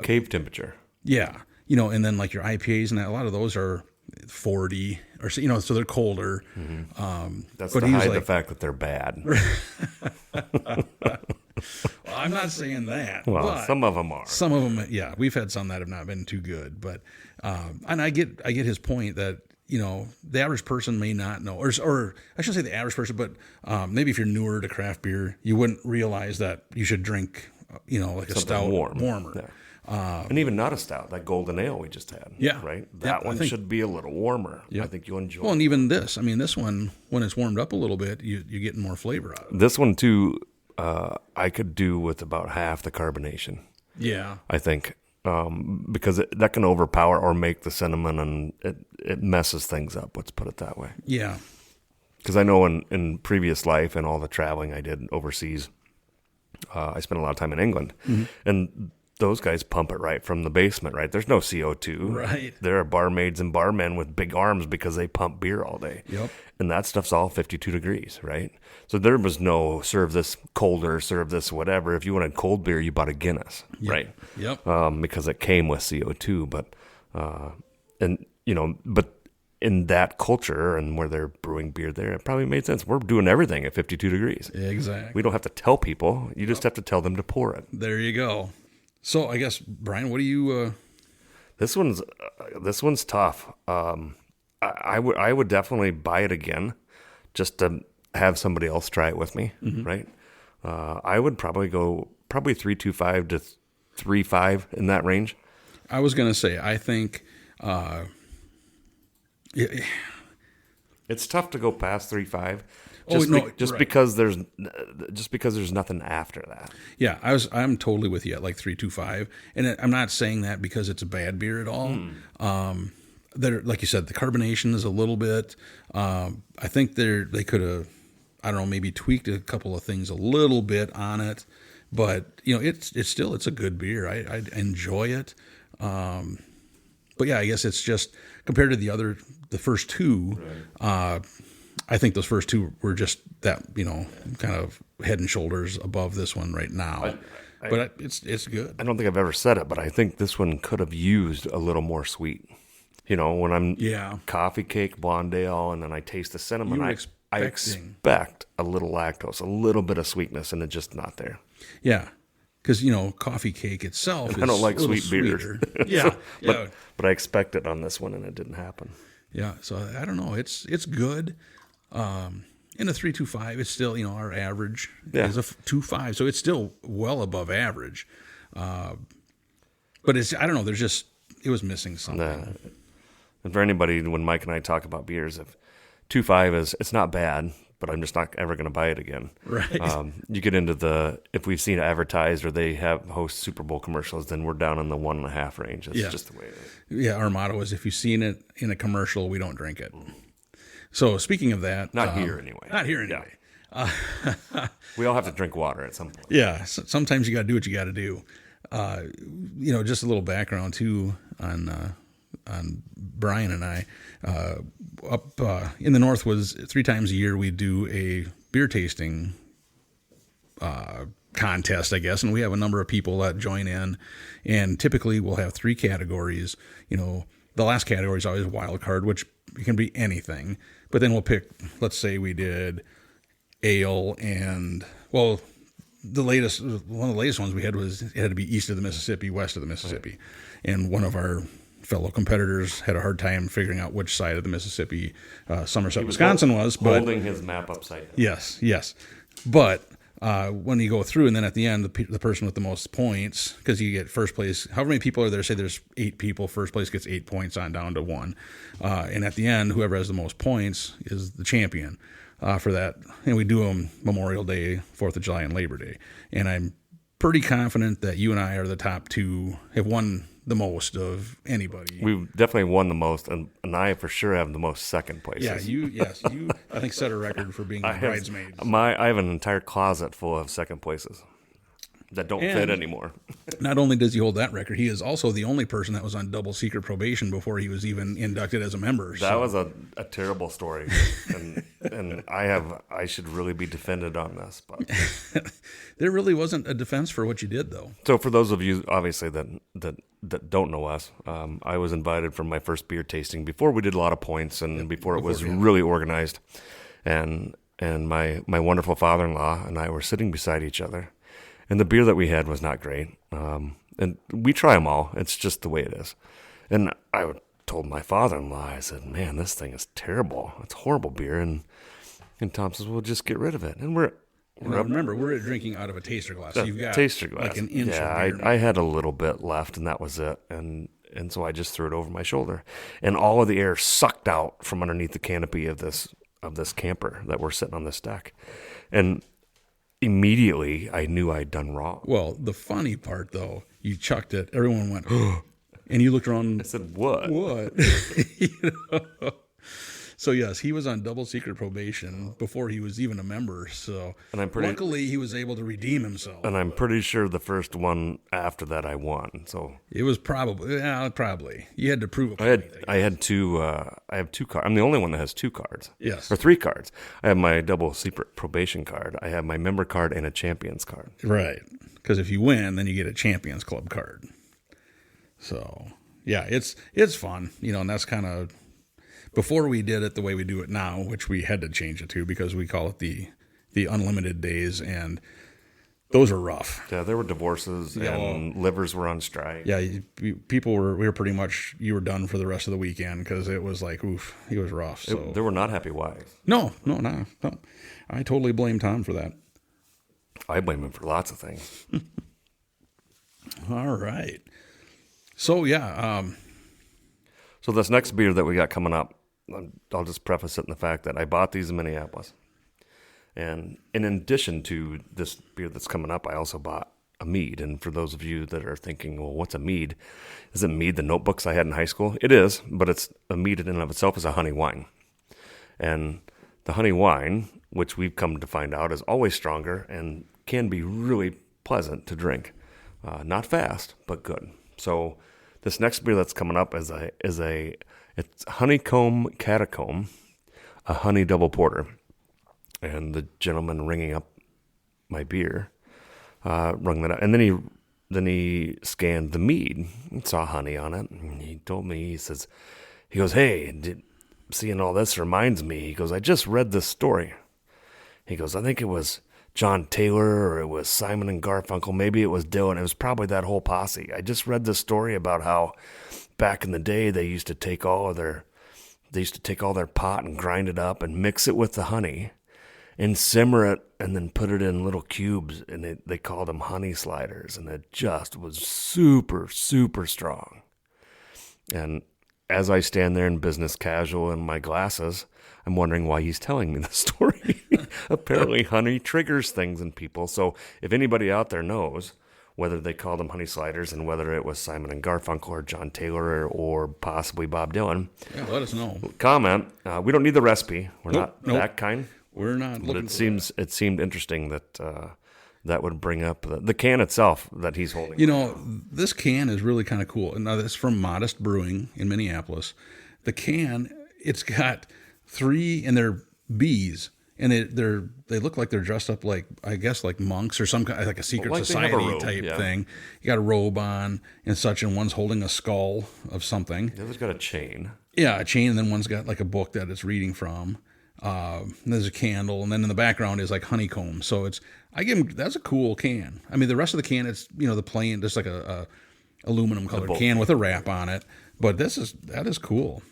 Cave temperature. Yeah. And then like your IPAs and that, a lot of those are 40 or so, so they're colder. That's to hide the fact that they're bad. Well, I'm not saying that. Well, some of them are. Some of them, yeah. We've had some that have not been too good, but and I get his point that the average person may not know, or I shouldn't say the average person, but maybe if you're newer to craft beer, you wouldn't realize that you should drink like a stout warmer. Yeah. And even not a stout, that golden ale we just had. Yeah. Right? That one should be a little warmer. I think you'll enjoy it. Well, and even this. I mean, this one, when it's warmed up a little bit, you're getting more flavor out of it. This one, too, I could do with about half the carbonation. Yeah. I think. Because that can overpower or make the cinnamon, and it messes things up, let's put it that way. Yeah. Because I know in previous life and all the traveling I did overseas, I spent a lot of time in England. And those guys pump it right from the basement, right? There's no CO2. Right. There are barmaids and barmen with big arms because they pump beer all day. Yep. And that stuff's all 52 degrees, right? So there was no serve this colder, serve this whatever. If you wanted cold beer, you bought a Guinness, right? Yep. Because it came with CO2. But in that culture and where they're brewing beer there, it probably made sense. We're doing everything at 52 degrees. Exactly. We don't have to tell people. You just have to tell them to pour it. There you go. So I guess, Brian, what do you... This one's tough. I would definitely buy it again just to have somebody else try it with me, right? I would probably go 3.25 to 3.5 in that range. I was going to say, I think... It's tough to go past 3.5. Because there's nothing after that. Yeah, I'm totally with you at like 3.25, and I'm not saying that because it's a bad beer at all. Like you said, the carbonation is a little bit. I think they could have. I don't know, maybe tweaked a couple of things a little bit on it, but it's a good beer. I enjoy it. But yeah, I guess it's just compared to the first two. Right. I think those first two were just that, kind of head and shoulders above this one right now. But it's good. I don't think I've ever said it, but I think this one could have used a little more sweet. When I'm Coffeecake, blonde ale, and then I taste the cinnamon, I expect a little lactose, a little bit of sweetness, and it's just not there. Yeah, because Coffeecake itself is I don't like sweet beers. Yeah, but I expect it on this one, and it didn't happen. Yeah, so I don't know. It's good. In a 3.25, it's still our average is a 2.5, so it's still well above average. But I don't know. It was missing something. And for anybody, when Mike and I talk about beers, if 2.5 it's not bad, but I'm just not ever going to buy it again. Right. You get into if we've seen it advertised or they host Super Bowl commercials, then we're down in the 1.5 range. It's just the way it is. Yeah, our motto is if you've seen it in a commercial, we don't drink it. So speaking of that. Not here anyway. Not here anyway. Yeah. We all have to drink water at some point. Yeah, sometimes you got to do what you got to do. Just a little background too on Bryan and I. Up in the Northwoods, 3 times a year we do a beer tasting contest, I guess, and we have a number of people that join in, and typically we'll have 3 categories. The last category is always wild card, which can be anything, but then we'll pick, let's say we did ale and, one of the latest ones we had was it had to be east of the Mississippi, west of the Mississippi. Right. And one of our fellow competitors had a hard time figuring out which side of the Mississippi Somerset, Wisconsin was. Holding his map upside down. Yes. But when you go through, and then at the end, the person with the most points, because you get first place, however many people are there, say there's 8 people, first place gets 8 points on down to 1. And at the end, whoever has the most points is the champion for that. And we do them Memorial Day, 4th of July, and Labor Day. And I'm pretty confident that you and I are the top 2, have won the most of anybody. We've definitely won the most, and I for sure have the most second places. Yeah, you I think set a record for being bridesmaids. I have an entire closet full of second places that don't fit anymore. Not only does he hold that record, he is also the only person that was on double secret probation before he was even inducted as a member. That was a terrible story, and I should really be defended on this. But there really wasn't a defense for what you did, though. So for those of you, obviously, that don't know us, I was invited for my first beer tasting before we did a lot of points and before it was really organized. And my wonderful father-in-law and I were sitting beside each other. And the beer that we had was not great. And we try them all. It's just the way it is. And I told my father-in-law, I said, man, this thing is terrible. It's horrible beer. And Tom says, well, just get rid of it. And remember, we're drinking out of a taster glass. So you've got taster glass. Like an inch of beer. I had a little bit left, and that was it. And so I just threw it over my shoulder. And all of the air sucked out from underneath the canopy of this camper that we're sitting on this deck. And immediately I knew I'd done wrong. Well, the funny part, though, you chucked it. Everyone went, oh, and you looked around. I said, what? What? So, yes, he was on double secret probation before he was even a member. So, luckily, he was able to redeem himself. And I'm pretty sure the first one after that I won. So it was probably. You had to prove it. I have 2 cards. I'm the only one that has 2 cards. Yes. Or 3 cards. I have my double secret probation card. I have my member card and a champions card. Right. Because if you win, then you get a champions club card. So, yeah, it's fun. And that's kind of... Before we did it the way we do it now, which we had to change it to because we call it the unlimited days, and those are rough. Yeah, there were divorces and livers were on strike. Yeah, we were pretty much, you were done for the rest of the weekend because it was like, oof, he was rough. So there were not happy wives. No. I totally blame Tom for that. I blame him for lots of things. All right. So, yeah. So this next beer that we got coming up, I'll just preface it in the fact that I bought these in Minneapolis. And in addition to this beer that's coming up, I also bought a mead. And for those of you that are thinking, well, what's a mead? Is it mead the notebooks I had in high school? It is, but it's a mead in and of itself is a honey wine. And the honey wine which we've come to find out is always stronger and can be really pleasant to drink. Not fast, but good. So this next beer that's coming up is it's Honeycomb Catacomb, a honey double porter. And the gentleman ringing up my beer rung that up, and then he scanned the mead and saw honey on it. And he told me, he goes, hey, seeing all this reminds me. He goes, I just read this story. He goes, I think it was John Taylor or it was Simon and Garfunkel. Maybe it was Dylan. It was probably that whole posse. I just read this story about how back in the day they used to take all their pot and grind it up and mix it with the honey and simmer it and then put it in little cubes, and they called them honey sliders, and it just was super, super strong. And as I stand there in business casual in my glasses, I'm wondering why he's telling me the story. Apparently honey triggers things in people. So if anybody out there knows whether they called them honey sliders and whether it was Simon and Garfunkel or John Taylor or possibly Bob Dylan, let us know. Comment. We don't need the recipe. We're not that kind. We're not. But it seemed interesting that that would bring up the can itself that he's holding. This can is really kind of cool. And now this is from Modist Brewing in Minneapolis. The can, it's got 3, and they're bees, and they look like they're dressed up like, I guess, like monks or some kind, like a secret society type thing. You got a robe on and such, and one's holding a skull of something. The other's got a chain. Yeah, a chain, and then one's got like a book that it's reading from. There's a candle, and then in the background is like honeycomb. So that's a cool can. I mean, the rest of the can, it's the plain, just like a aluminum colored can with a wrap on it. But that is cool.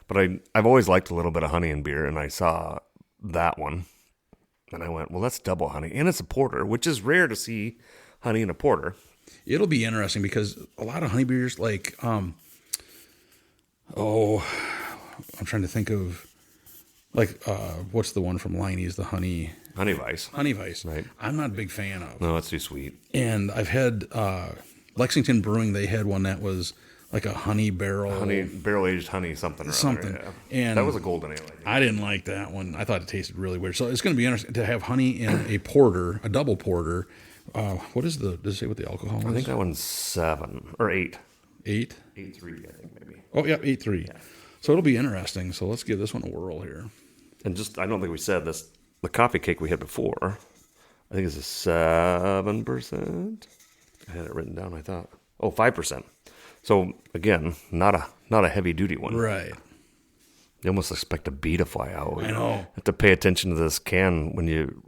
But I've always liked a little bit of honey in beer, and I saw that one, and I went, well, that's double honey, and it's a porter, which is rare to see honey in a porter. It'll be interesting because a lot of honey beers, like I'm trying to think of. Like, what's the one from Liney's, the Honey Vice. Honey Vice. Right. I'm not a big fan of. No, it's too sweet. And I've had Lexington Brewing, they had one that was like a barrel-aged honey something. Yeah. And that was a golden ale. I didn't like that one. I thought it tasted really weird. So it's going to be interesting to have honey in a porter, a double porter. Does it say what the alcohol is? I think that one's 7 or 8. 8? 8.3, I think, maybe. Oh, yeah, 8.3. Yeah. So it'll be interesting. So let's give this one a whirl here. And I don't think we said this, the Coffeecake we had before, I think it's a 7%. I had it written down, I thought. 5%. So, again, not a heavy-duty one. Right. You almost expect a bee to fly out. I know. You have to pay attention to this can when you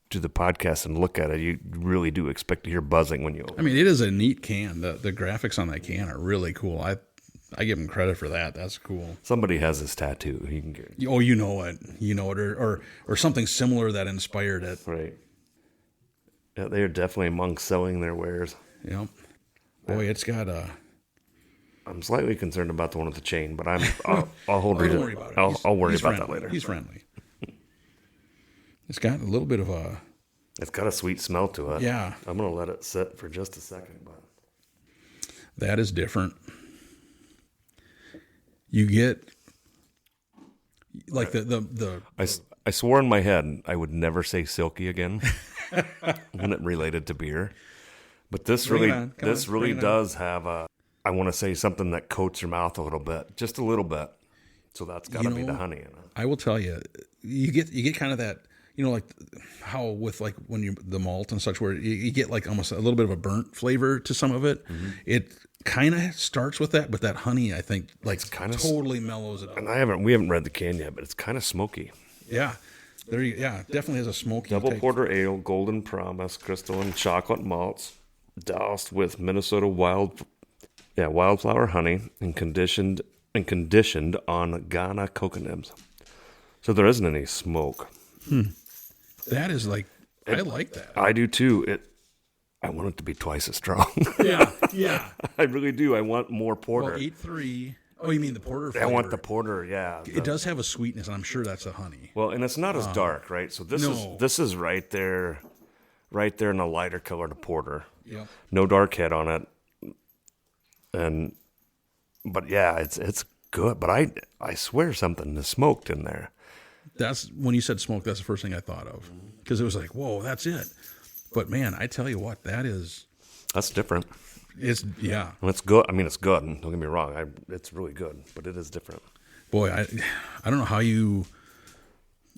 do the podcast and look at it. You really do expect to hear buzzing when you open it. I mean, it is a neat can. The graphics on that can are really cool. I give him credit for that. That's cool. Somebody has this tattoo. He can get. Oh, you know it, or something similar that inspired it. Right. Yeah, they are definitely among selling their wares. Yep. Boy, it's got a. I'm slightly concerned about the one with the chain, but I'll hold. Don't worry about it. I'll worry about friendly. that later. He's friendly. It's got a little bit of a. It's got a sweet smell to it. Yeah. I'm gonna let it sit for just a second, but. That is different. You get like the I swore in my head I would never say silky again when it related to beer. But this really does have I want to say something that coats your mouth a little bit, just a little bit. So that's got to be the honey in it. I will tell you, you get kind of that, like how with like when the malt and such, where you get like almost a little bit of a burnt flavor to some of it. Mm-hmm. It kind of starts with that, but that honey, I think, like kind of totally mellows it up. And we haven't read the can yet, but it's kind of smoky. Yeah, definitely has a smoky. Double porter ale, golden promise, crystalline chocolate malts, doused with Minnesota wildflower honey, and conditioned on Ghana cocoa nibs. So there isn't any smoke. That is like, I like that. I do too. I want it to be twice as strong. Yeah. I really do. I want more porter. Well, 8.3. Oh, you mean the porter flavor? I want the porter, yeah. It does have a sweetness, and I'm sure that's a honey. Well, and it's not as dark, right? So this is right there in the lighter color to porter. Yeah. No dark head on it. But yeah, it's good. But I swear something is smoked in there. That's when you said smoke. That's the first thing I thought of because it was like, whoa, that's it. But man, I tell you what, That's different. it's yeah. And it's good. I mean, it's good. Don't get me wrong. It's really good, but it is different. Boy, I don't know how you.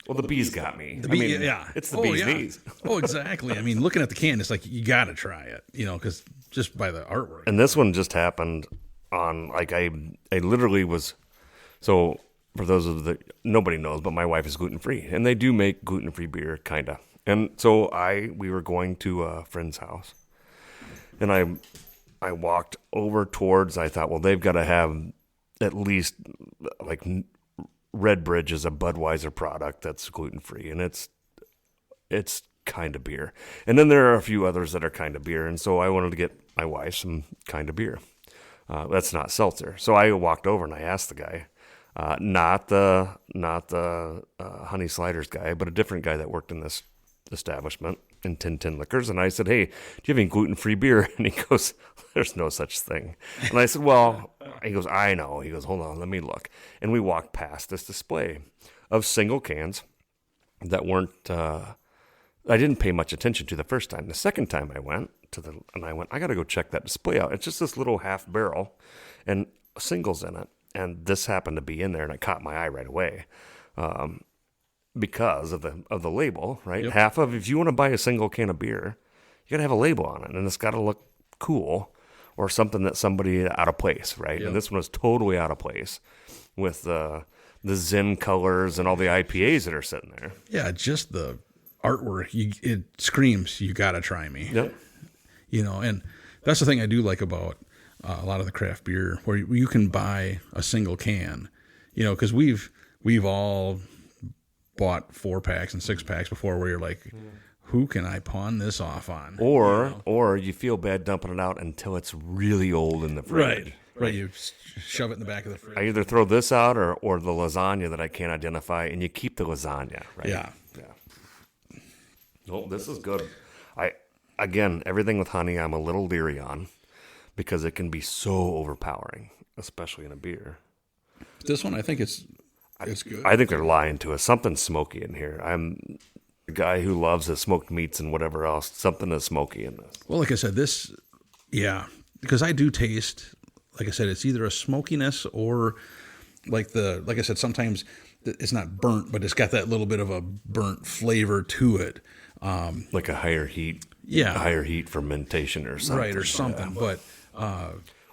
Well, the bees got me. Yeah, it's the bees knees. Oh, exactly. I mean, looking at the can, it's like you got to try it, because just by the artwork. And this one just happened on like I literally was. So for those of nobody knows, but my wife is gluten free, and they do make gluten free beer, kinda. And so we were going to a friend's house, and I walked over towards. I thought, well, they've got to have at least like Red Bridge is a Budweiser product that's gluten free, and it's kind of beer. And then there are a few others that are kind of beer, and so I wanted to get my wife some kind of beer. That's not seltzer. So I walked over and I asked the guy, not the Honey Sliders guy, but a different guy that worked in this establishment in Tin Liquors, and I said, hey, do you have any gluten-free beer? And he goes, there's no such thing. And I said, well, he goes, I know. He goes, hold on, let me look. And we walked past this display of single cans that weren't, I didn't pay much attention to the first time. The second time I went, I got to go check that display out. It's just this little half barrel and singles in it. And this happened to be in there, and it caught my eye right away. Because of the label, right? Yep. Half of, if you want to buy a single can of beer, you got to have a label on it, and it's got to look cool or something that somebody out of place, right? Yep. And this one was totally out of place with the Zen colors and all the IPAs that are sitting there. Yeah, just the artwork, it screams, you got to try me. Yep. And that's the thing I do like about a lot of the craft beer, where you can buy a single can, because we've all bought 4-packs and 6-packs before, where you're like, who can I pawn this off on? Or you feel bad dumping it out until it's really old in the fridge. Right. You shove it in the back of the fridge. I either throw this out or the lasagna that I can't identify, and you keep the lasagna, right? Yeah. Well, this is good. Again, everything with honey I'm a little leery on because it can be so overpowering, especially in a beer. This one, I think it's good. I think they're lying to us. Something's smoky in here. I'm a guy who loves the smoked meats and whatever else. Something is smoky in this. Well, like I said, because I do taste, like I said, it's either a smokiness or like I said, sometimes it's not burnt, but it's got that little bit of a burnt flavor to it. Like a higher heat. Yeah. A higher heat fermentation or something. Right, or something. But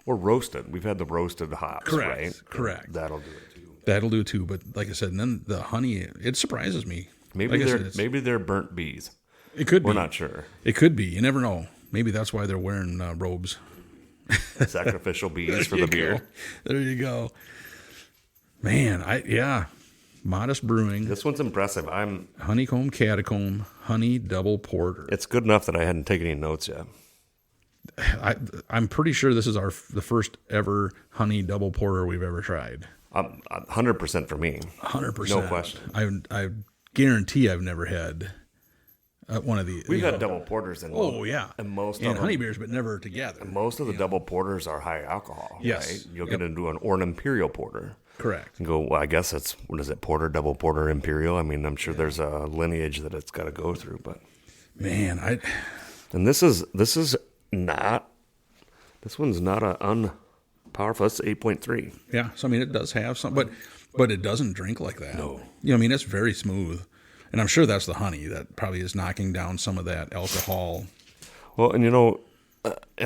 or roasted. We've had the roasted hops, correct, right? Correct. That'll do it too. That'll do too. But like I said, and then the honey, it surprises me. Maybe they're burnt bees. It could be. We're not sure. It could be. You never know. Maybe that's why they're wearing robes. Sacrificial bees for the beer. There you go. Man, Modist Brewing. This one's impressive. Honeycomb, Catacomb, Honey Double Porter. It's good enough that I hadn't taken any notes yet. I'm pretty sure this is the first ever Honey Double Porter we've ever tried. 100% for me. 100%. No question. I guarantee I've never had one of these. We've had double porters in. And most and of honey them, beers, but never together. most of the double porters are high alcohol. Yes. Right? You'll get into an imperial porter. Correct. And go, well, I guess it's, what is it, porter, double porter, imperial? I mean, I'm sure there's a lineage that it's got to go through, but. Man, And this one's not a unpowerful. It's 8.3. Yeah, so I mean, it does have some, but it doesn't drink like that. No. I mean, it's very smooth. And I'm sure that's the honey that probably is knocking down some of that alcohol. Well, and in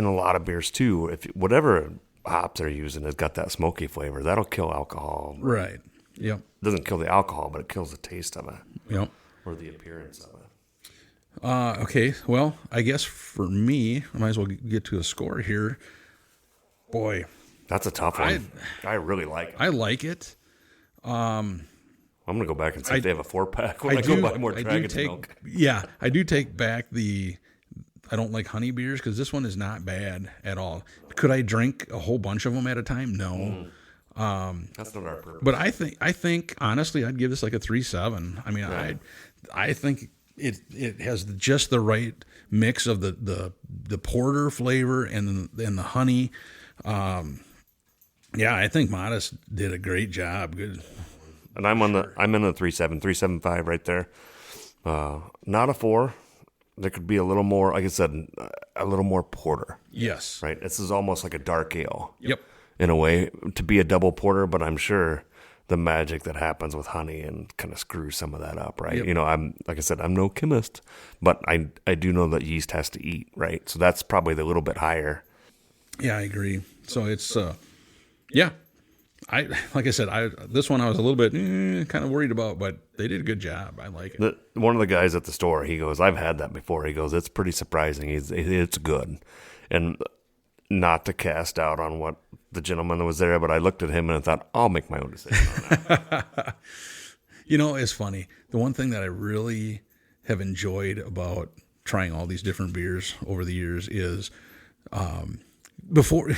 a lot of beers too, whatever hops they're using has got that smoky flavor, that'll kill alcohol. Right. Yep. It doesn't kill the alcohol, but it kills the taste of it. Yep. Or the appearance of it. Okay, well, I guess for me, I might as well get to a score here. Boy. That's a tough one. I really like it. I like it. I'm going to go back and see if they have a 4-pack when I go buy more Dragon's Milk. Yeah, I do take back I don't like honey beers because this one is not bad at all. Could I drink a whole bunch of them at a time? No. That's not our purpose. But I think honestly, I'd give this like a 3.7. I mean, yeah. I think it has just the right mix of the porter flavor and the honey. Yeah, I think Modist did a great job. Good. and I'm in the 3.75 right there. Not a 4. There could be a little more, like I said, a little more porter. Yes. Right. This is almost like a dark ale. Yep. In a way, to be a double porter, but I'm sure the magic that happens with honey and kind of screws some of that up, right? Yep. You know, I'm like I said, I'm no chemist, but I do know that yeast has to eat, right? So that's probably a little bit higher. Yeah, I agree. So it's yeah. Like I said, this one I was a little bit kind of worried about, but they did a good job. I like it. One of the guys at the store, he goes, I've had that before. He goes, it's pretty surprising. It's good. And not to cast out on what the gentleman that was there, but I looked at him and I thought, I'll make my own decision on that. You know, it's funny. The one thing that I really have enjoyed about trying all these different beers over the years is before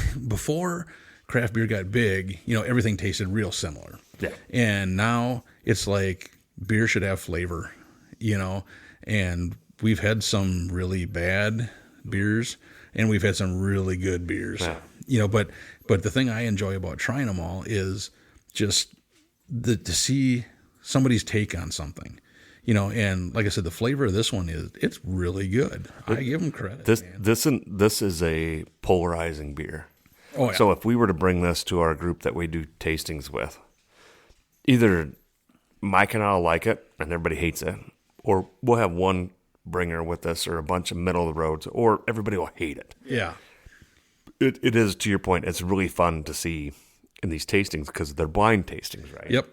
craft beer got big, you know, everything tasted real similar. Yeah. And now it's like beer should have flavor, you know, and we've had some really bad beers and we've had some really good beers, you know, but the thing I enjoy about trying them all is just to see somebody's take on something, you know, and like I said, the flavor of this one it's really good. I give them credit. This is a polarizing beer. Oh, yeah. So if we were to bring this to our group that we do tastings with, either Mike and I'll like it and everybody hates it, or we'll have one bringer with us or a bunch of middle of the roads, or everybody will hate it. Yeah. It is, to your point, it's really fun to see in these tastings because they're blind tastings, right? Yep.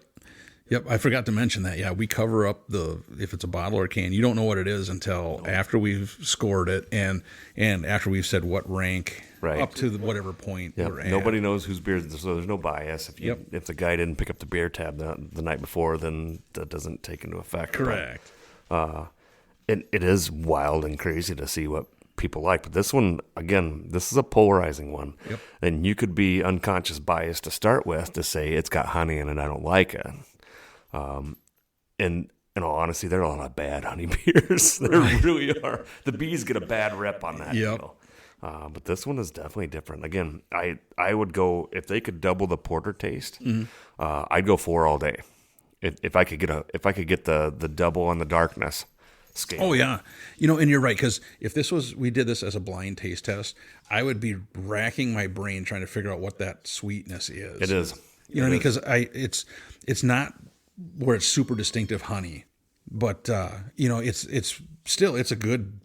I forgot to mention that. Yeah, we cover up if it's a bottle or a can, you don't know what it is until after we've scored it and after we've said what rank up to whatever point we're at. Nobody knows whose beer, so there's no bias. If the guy didn't pick up the beer tab the night before, then that doesn't take into effect. Correct. But, it is wild and crazy to see what people like. But this one, again, this is a polarizing one. Yep. And you could be unconscious bias to start with to say it's got honey in it, I don't like it. And in all honesty, there are a lot of bad honey beers. There really are. The bees get a bad rep on that deal. But this one is definitely different. Again, I would go, if they could double the porter taste, I'd go 4 all day. If I could get the double on the darkness scale. Oh yeah, you know, and you're right, because if we did this as a blind taste test, I would be racking my brain trying to figure out what that sweetness is. It is. You know what I mean? Because it's not where it's super distinctive honey, but you know, it's still a good.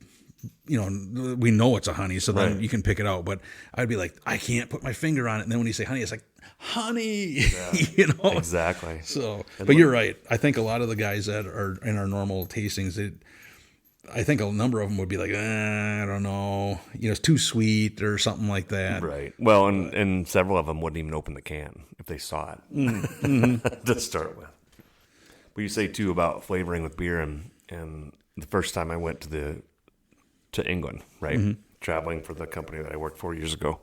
You know, we know it's a honey, so then you can pick it out. But I'd be like, I can't put my finger on it. And then when you say honey, it's like honey. Yeah, you know, exactly. So, but you're right. I think a lot of the guys that are in our normal tastings, I think a number of them would be like, I don't know, you know, it's too sweet or something like that. Right. Well, and several of them wouldn't even open the can if they saw it to start with. But you say too about flavoring with beer, and the first time I went to England, right, traveling for the company that I worked for years ago,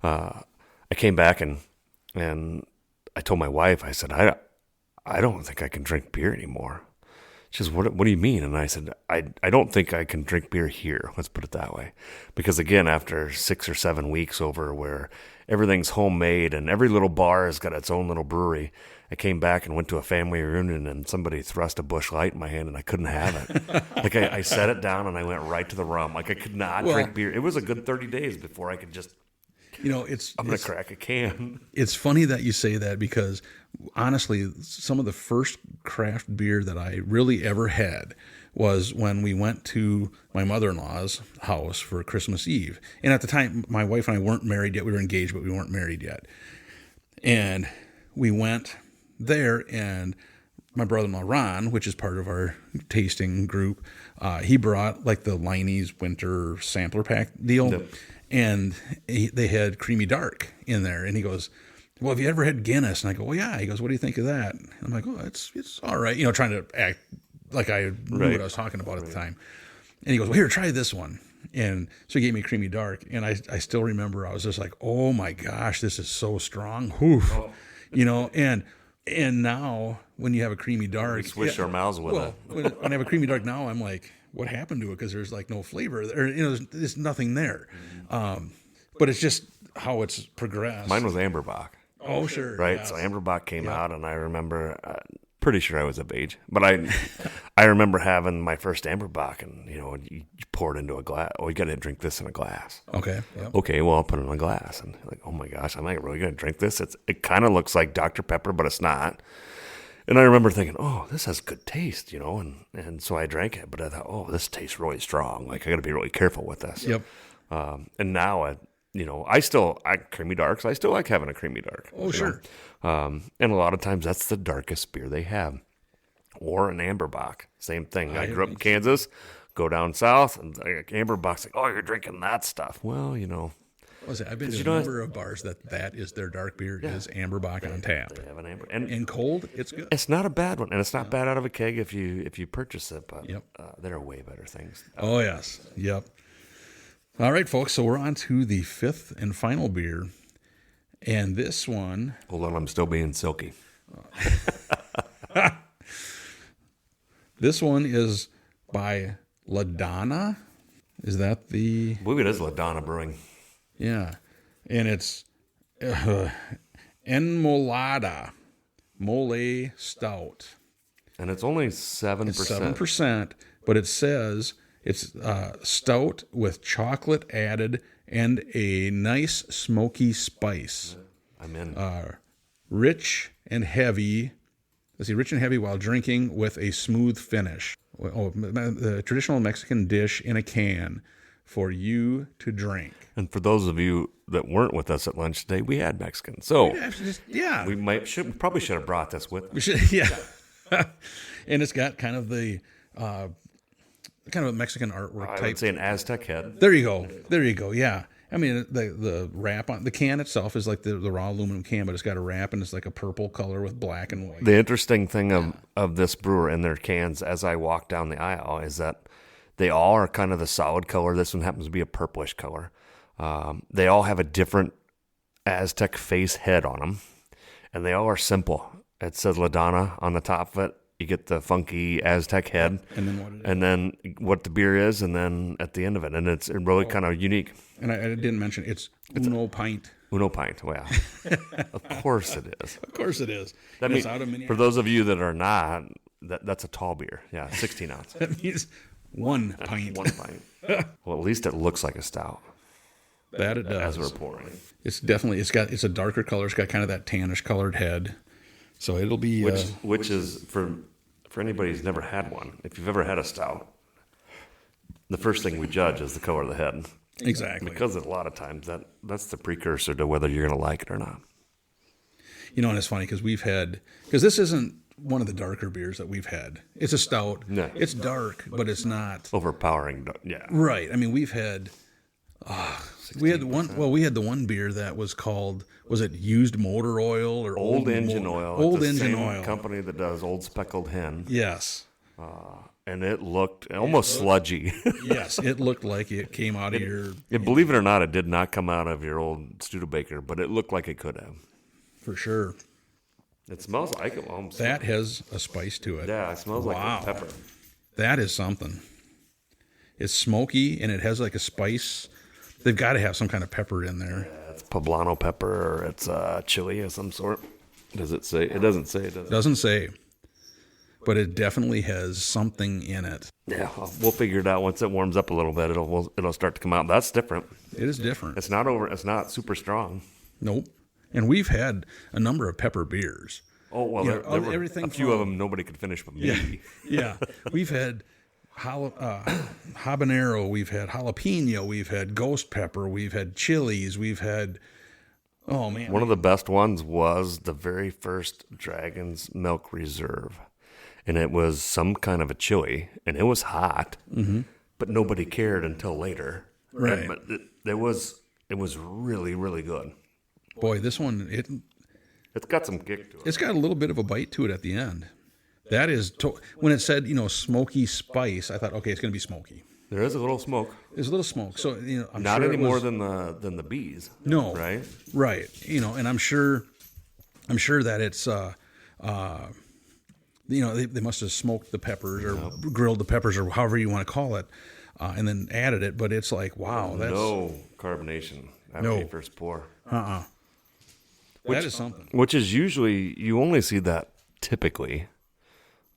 I came back and I told my wife, I said, I don't think I can drink beer anymore. She says, what do you mean? And I said, I don't think I can drink beer here. Let's put it that way. Because again, after 6 or 7 weeks over where everything's homemade and every little bar has got its own little brewery, I came back and went to a family reunion and somebody thrust a Busch Light in my hand and I couldn't have it. Like I set it down and I went right to the rum. Like I could not drink beer. It was a good 30 days before I could just, you know, I'm going to crack a can. It's funny that you say that because honestly, some of the first craft beer that I really ever had was when we went to my mother-in-law's house for Christmas Eve. And at the time, my wife and I weren't married yet. We were engaged, but we weren't married yet. And we went there, and my brother-in-law, Ron, which is part of our tasting group, he brought like the Liney's winter sampler pack deal. Yep. And they had Creamy Dark in there. And he goes, well, have you ever had Guinness? And I go, well, yeah. He goes, what do you think of that? And I'm like, oh, it's all right. You know, trying to act like I knew what I was talking about at the time. And he goes, well, here, try this one. And so he gave me Creamy Dark. And I still remember I was just like, oh my gosh, this is so strong. Whew. Oh. You know, and now when you have a Creamy Dark. We swish our mouths with it. When I have a Creamy Dark now, I'm like, what happened to it? Because there's like no flavor. Or, you know, there's nothing there. But it's just how it's progressed. Mine was Amberbach. Oh, sure. right? Yes. So Amberbach came out, and I remember, pretty sure I was of age, but I remember having my first Amberbach, and you pour it into a glass. Oh, you got to drink this in a glass. Okay. Yep. Okay, well, I'll put it in a glass, and like, oh my gosh, I'm like really gonna drink this. It kind of looks like Dr. Pepper, but it's not. And I remember thinking, oh, this has good taste, and so I drank it, but I thought, oh, this tastes really strong. Like, I got to be really careful with this. Yep. And now, I creamy darks. I still like having a creamy dark. Oh, sure. And a lot of times that's the darkest beer they have. Or an Amberbach. Same thing. I grew up in Kansas, go down south, and Amberbach's like, oh, you're drinking that stuff. Well, I've been to a number of bars that is their dark beer is Amberbach Untappd. They have an Amber. And cold, it's good. It's not a bad one, and it's not bad out of a keg if you purchase it, but Yep. there are way better things. Oh, yes. Yep. All right, folks. So we're on to the fifth and final beer. And this one... Hold on, I'm still being silky. This one is by Dona. Is that the... I believe it is Dona Brewing. Yeah. And it's Enmolada Mole Stout. And it's only 7%. It's 7%, but it says it's stout with chocolate added and a nice smoky spice. I'm in. Rich and heavy. Let's see, rich and heavy while drinking with a smooth finish. Oh, the traditional Mexican dish in a can for you to drink. And for those of you that weren't with us at lunch today, we had Mexican. So yeah, we probably should have brought this with us. we should, yeah. And it's got kind of the kind of a Mexican artwork I type. would say an Aztec head. There you go. Yeah. I mean, the wrap on the can itself is like the raw aluminum can, but it's got a wrap and it's like a purple color with black and white. The interesting thing of this brewer and their cans as I walk down the aisle is that they all are kind of the solid color. This one happens to be a purplish color. They all have a different Aztec face head on them, and they all are simple. It says Dona on the top of it. You get the funky Aztec head, and then what the beer is, and then at the end of it, and it's really kind of unique. And I didn't mention it's Uno Pint. Uno Pint, well, of course it is. Of course it is. That means, it's out of Minneapolis. for those of you that are not, that's a tall beer. Yeah, 16 ounce. That means 1 pint. 1 pint. Well, at least it looks like a stout. That it does. As we're pouring. It's definitely it's a darker color. It's got kind of that tannish colored head. So it'll be Which is for anybody who's never had one. If you've ever had a stout, the first thing we judge is the color of the head. exactly. Because a lot of times that's the precursor to whether you're going to like it or not. And it's funny because this isn't one of the darker beers that we've had. It's a stout. No. It's dark, but it's not Overpowering, yeah. right. I mean, we had the one beer that was called, was it used motor oil or Old engine oil. Old It's the engine same oil. company that does Old Speckled Hen. Yes. And it looked almost sludgy. Yes, it looked like it came out of your... Believe it or not, it did not come out of your old Studebaker, but it looked like it could have. For sure. It smells like it almost. That has a spice to it. Yeah, it smells like a pepper. That is something. It's smoky, and it has like a spice. They've got to have some kind of pepper in there. Yeah, it's poblano pepper, or it's chili of some sort. Does it say? It doesn't say. Does it? Doesn't say. But it definitely has something in it. Yeah, we'll figure it out once it warms up a little bit. It'll start to come out. That's different. It is different. It's not super strong. Nope. And we've had a number of pepper beers. Oh well, there were everything a few of them nobody could finish but me. Yeah. We've had habanero. We've had jalapeno. We've had ghost pepper. We've had chilies. We've had... Oh, man. One of the best ones was the very first Dragon's Milk Reserve. And it was some kind of a chili, and it was hot, but nobody cared until later. Right. But it was really, really good. Boy, this one, It's got some kick to it. it's got a little bit of a bite to it at the end. That is, when it said, smoky spice, I thought, okay, it's going to be smoky. There is a little smoke. There's a little smoke. So, I'm Not sure any more than the bees. No. Right? Right. And I'm sure that it's, they must have smoked the peppers or grilled the peppers or however you want to call it, and then added it. But it's like, wow, that's no carbonation after you first pour. That is something. Which is usually, you only see that typically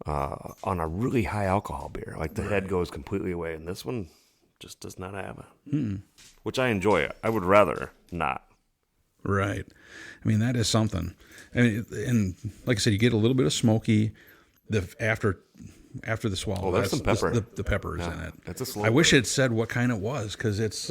on a really high alcohol beer. Like the head goes completely away, and this one just does not have it. Which I enjoy. I would rather not. Right. I mean, that is something. And like I said, you get a little bit of smoky after the swallow. Oh, there's some pepper. The pepper is in it. It's a slow I wish it said what kind it was, because it's,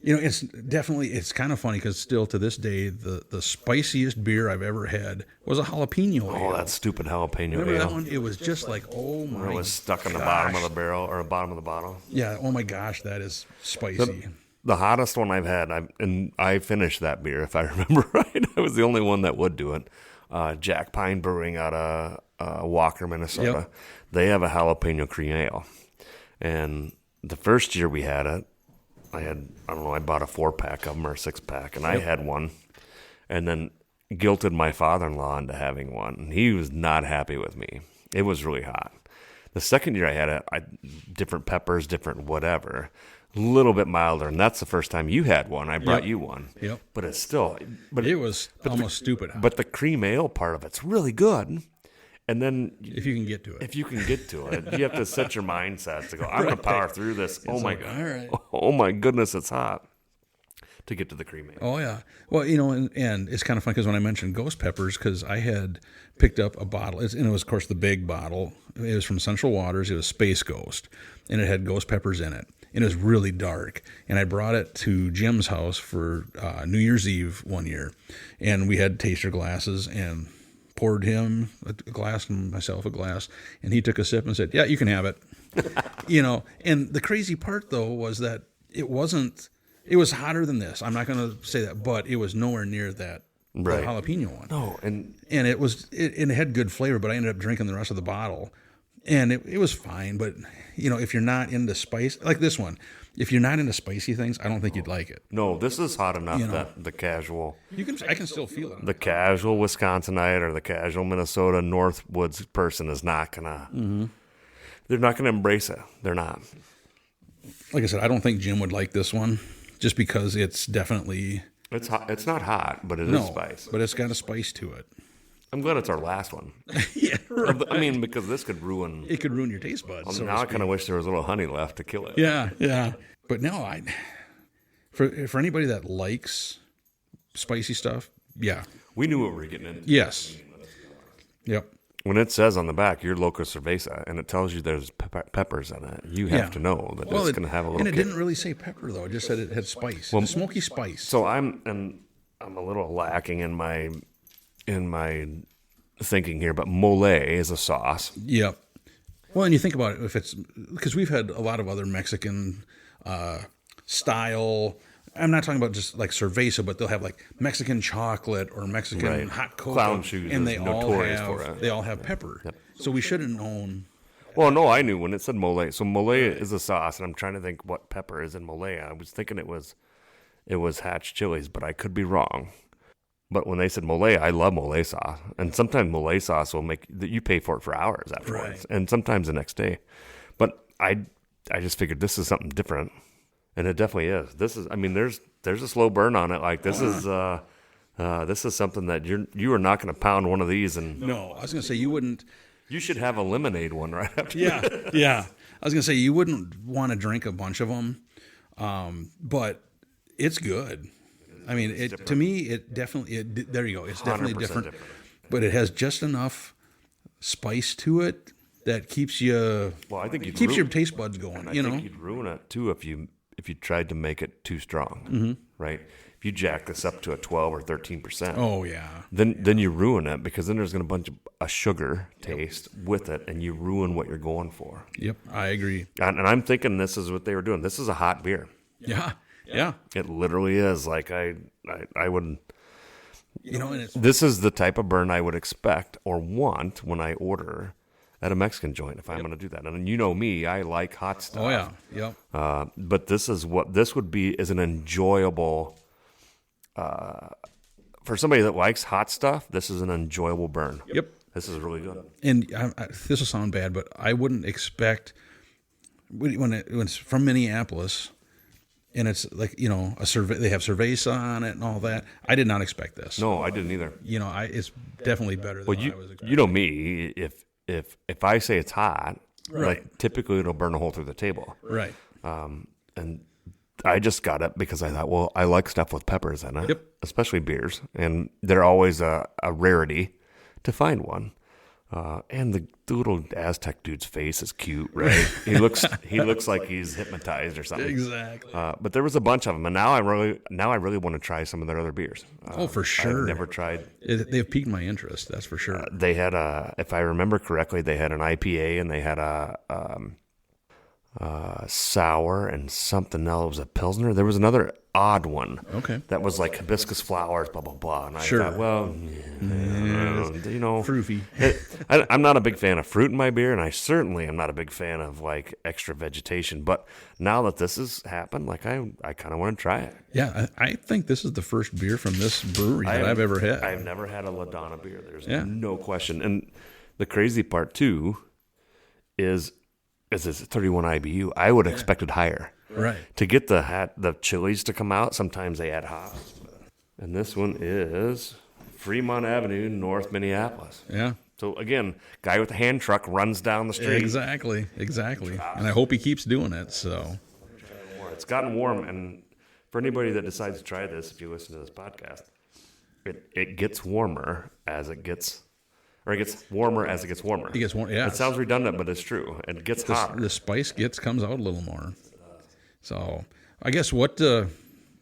it's definitely, it's kind of funny because still to this day, the spiciest beer I've ever had was a jalapeno ale. Oh, that stupid jalapeno Remember ale. that one? It was just like, oh my gosh. It was stuck in the bottom of the barrel or the bottom of the bottle. Yeah, oh my gosh, that is spicy. The hottest one I've had, and I finished that beer, if I remember right. I was the only one that would do it. Jack Pine Brewing out of Walker, Minnesota. Yep. They have a jalapeno cream ale. And the first year we had it, I bought a 4-pack of them or a 6-pack, and I had one. And then guilted my father-in-law into having one. And he was not happy with me. It was really hot. The second year I had it, different peppers, different whatever. A little bit milder, and that's the first time you had one. I brought you one. Yep. But it's still... But it was almost stupid hot. But the cream ale part of it's really good. And then... If you can get to it. If you can get to it. You have to set your mindset to go, I'm going to power through this. Oh, my God. All right. Oh, my goodness, it's hot. To get to the cream ale. Oh, yeah. Well, and it's kind of fun because when I mentioned ghost peppers, because I had picked up a bottle, and it was, of course, the big bottle. It was from Central Waters. It was Space Ghost, and it had ghost peppers in it. And it was really dark. And I brought it to Jim's house for New Year's Eve one year. And we had taster glasses and poured him a glass and myself a glass. And he took a sip and said, yeah, you can have it. And the crazy part, though, was that it was hotter than this. I'm not going to say that, but it was nowhere near that jalapeno one. No, and it had good flavor, but I ended up drinking the rest of the bottle. And it was fine, but if you're not into spice, like this one, if you're not into spicy things, I don't think you'd like it. No, this is hot enough that the casual... I can still feel it. The casual Wisconsinite or the casual Minnesota Northwoods person is not going to... They're not going to embrace it. They're not. Like I said, I don't think Jim would like this one, just because it's definitely... It's hot. It's not hot, but it is spice. But it's got a spice to it. I'm glad it's our last one. Yeah, right. I mean, because this could ruin... It could ruin your taste buds. Now I kind of wish there was a little honey left to kill it. Yeah. But no, for anybody that likes spicy stuff, yeah. We knew what we were getting into. Yes. Yep. When it says on the back, your local cerveza, and it tells you there's peppers in it, you have to know that it's going to have a little And it kick. didn't really say pepper, though. It just said it had spice. Well, smoky spice. So I'm a little lacking in my thinking here, but mole is a sauce. Yep. Well, and you think about it, if it's because we've had a lot of other Mexican style. I'm not talking about just like cerveza, but they'll have like Mexican chocolate or Mexican hot cocoa, Clown shoes, and they all have pepper. Yep. So we should have known. Well, no, I knew when it said mole. So mole is a sauce, and I'm trying to think what pepper is in mole. I was thinking it was hatch chilies, but I could be wrong. But when they said mole, I love mole sauce. And sometimes mole sauce will make that you pay for it for hours afterwards. And sometimes the next day. But I just figured this is something different. And it definitely is. This is, I mean, there's a slow burn on it. Like this is something that you are not going to pound one of these and. No, I was going to say you wouldn't. You should have a lemonade one right after. Yeah. I was going to say you wouldn't want to drink a bunch of them, but it's good. I mean, to me, it definitely. There you go. It's definitely different, but it has just enough spice to it that keeps you. Well, I think keeps your taste buds going. I think you'd ruin it too if you tried to make it too strong, right? If you jack this up to a 12 or 13%, oh yeah, then you ruin it because then there's going to bunch of a sugar taste with it, and you ruin what you're going for. Yep, I agree. And I'm thinking this is what they were doing. This is a hot beer. Yeah. It literally is. Like I would. And this is the type of burn I would expect or want when I order at a Mexican joint if I'm going to do that. And you know me, I like hot stuff. Oh yeah, yep. But this is what this would be is an enjoyable. For somebody that likes hot stuff, this is an enjoyable burn. Yep, this is really good. And this will sound bad, but I wouldn't expect when it's from Minneapolis. and it's like, you know, they have Cerveza on it and all that. I did not expect this. No, I didn't either. You know, it's definitely better than what I was expecting. You know me, if I say it's hot, Right. like, typically it'll burn a hole through the table. Right. And I just got it because I thought, well, I like stuff with peppers in it, Yep. especially beers, and they're always a rarity to find one. And the little Aztec dude's face is cute, right? he looks like he's hypnotized or something. Exactly. But there was a bunch of them, and now I really want to try some of their other beers. Oh, for sure. I've never tried. They've piqued my interest. That's for sure. They had if I remember correctly, they had an IPA and they had a sour and something else. It was a Pilsner. There was another odd one. Okay. That was like hibiscus flowers, blah, blah, blah. And I Sure. thought, well, you know. Fruity. I'm not a big fan of fruit in my beer, and I certainly am not a big fan of, like, extra vegetation. But now that this has happened, like, I kind of want to try it. Yeah, I think this is the first beer from this brewery that I've ever had. I've never had a Dona beer. There's Yeah. no question. And the crazy part, too, is it's 31 IBU. I would have expected higher. Right. To get the chilies to come out, sometimes they add hops. And this one is Fremont Avenue, North Minneapolis. Yeah. So, again, guy with the hand truck runs down the street. Exactly. And I hope he keeps doing it. So. It's gotten warm, and for anybody that decides to try this, if you listen to this podcast, it gets warmer as it gets, or it gets warmer as it gets warmer. It gets warm. Yeah. It sounds redundant, but it's true. It gets hotter. The spice comes out a little more. So, I guess what do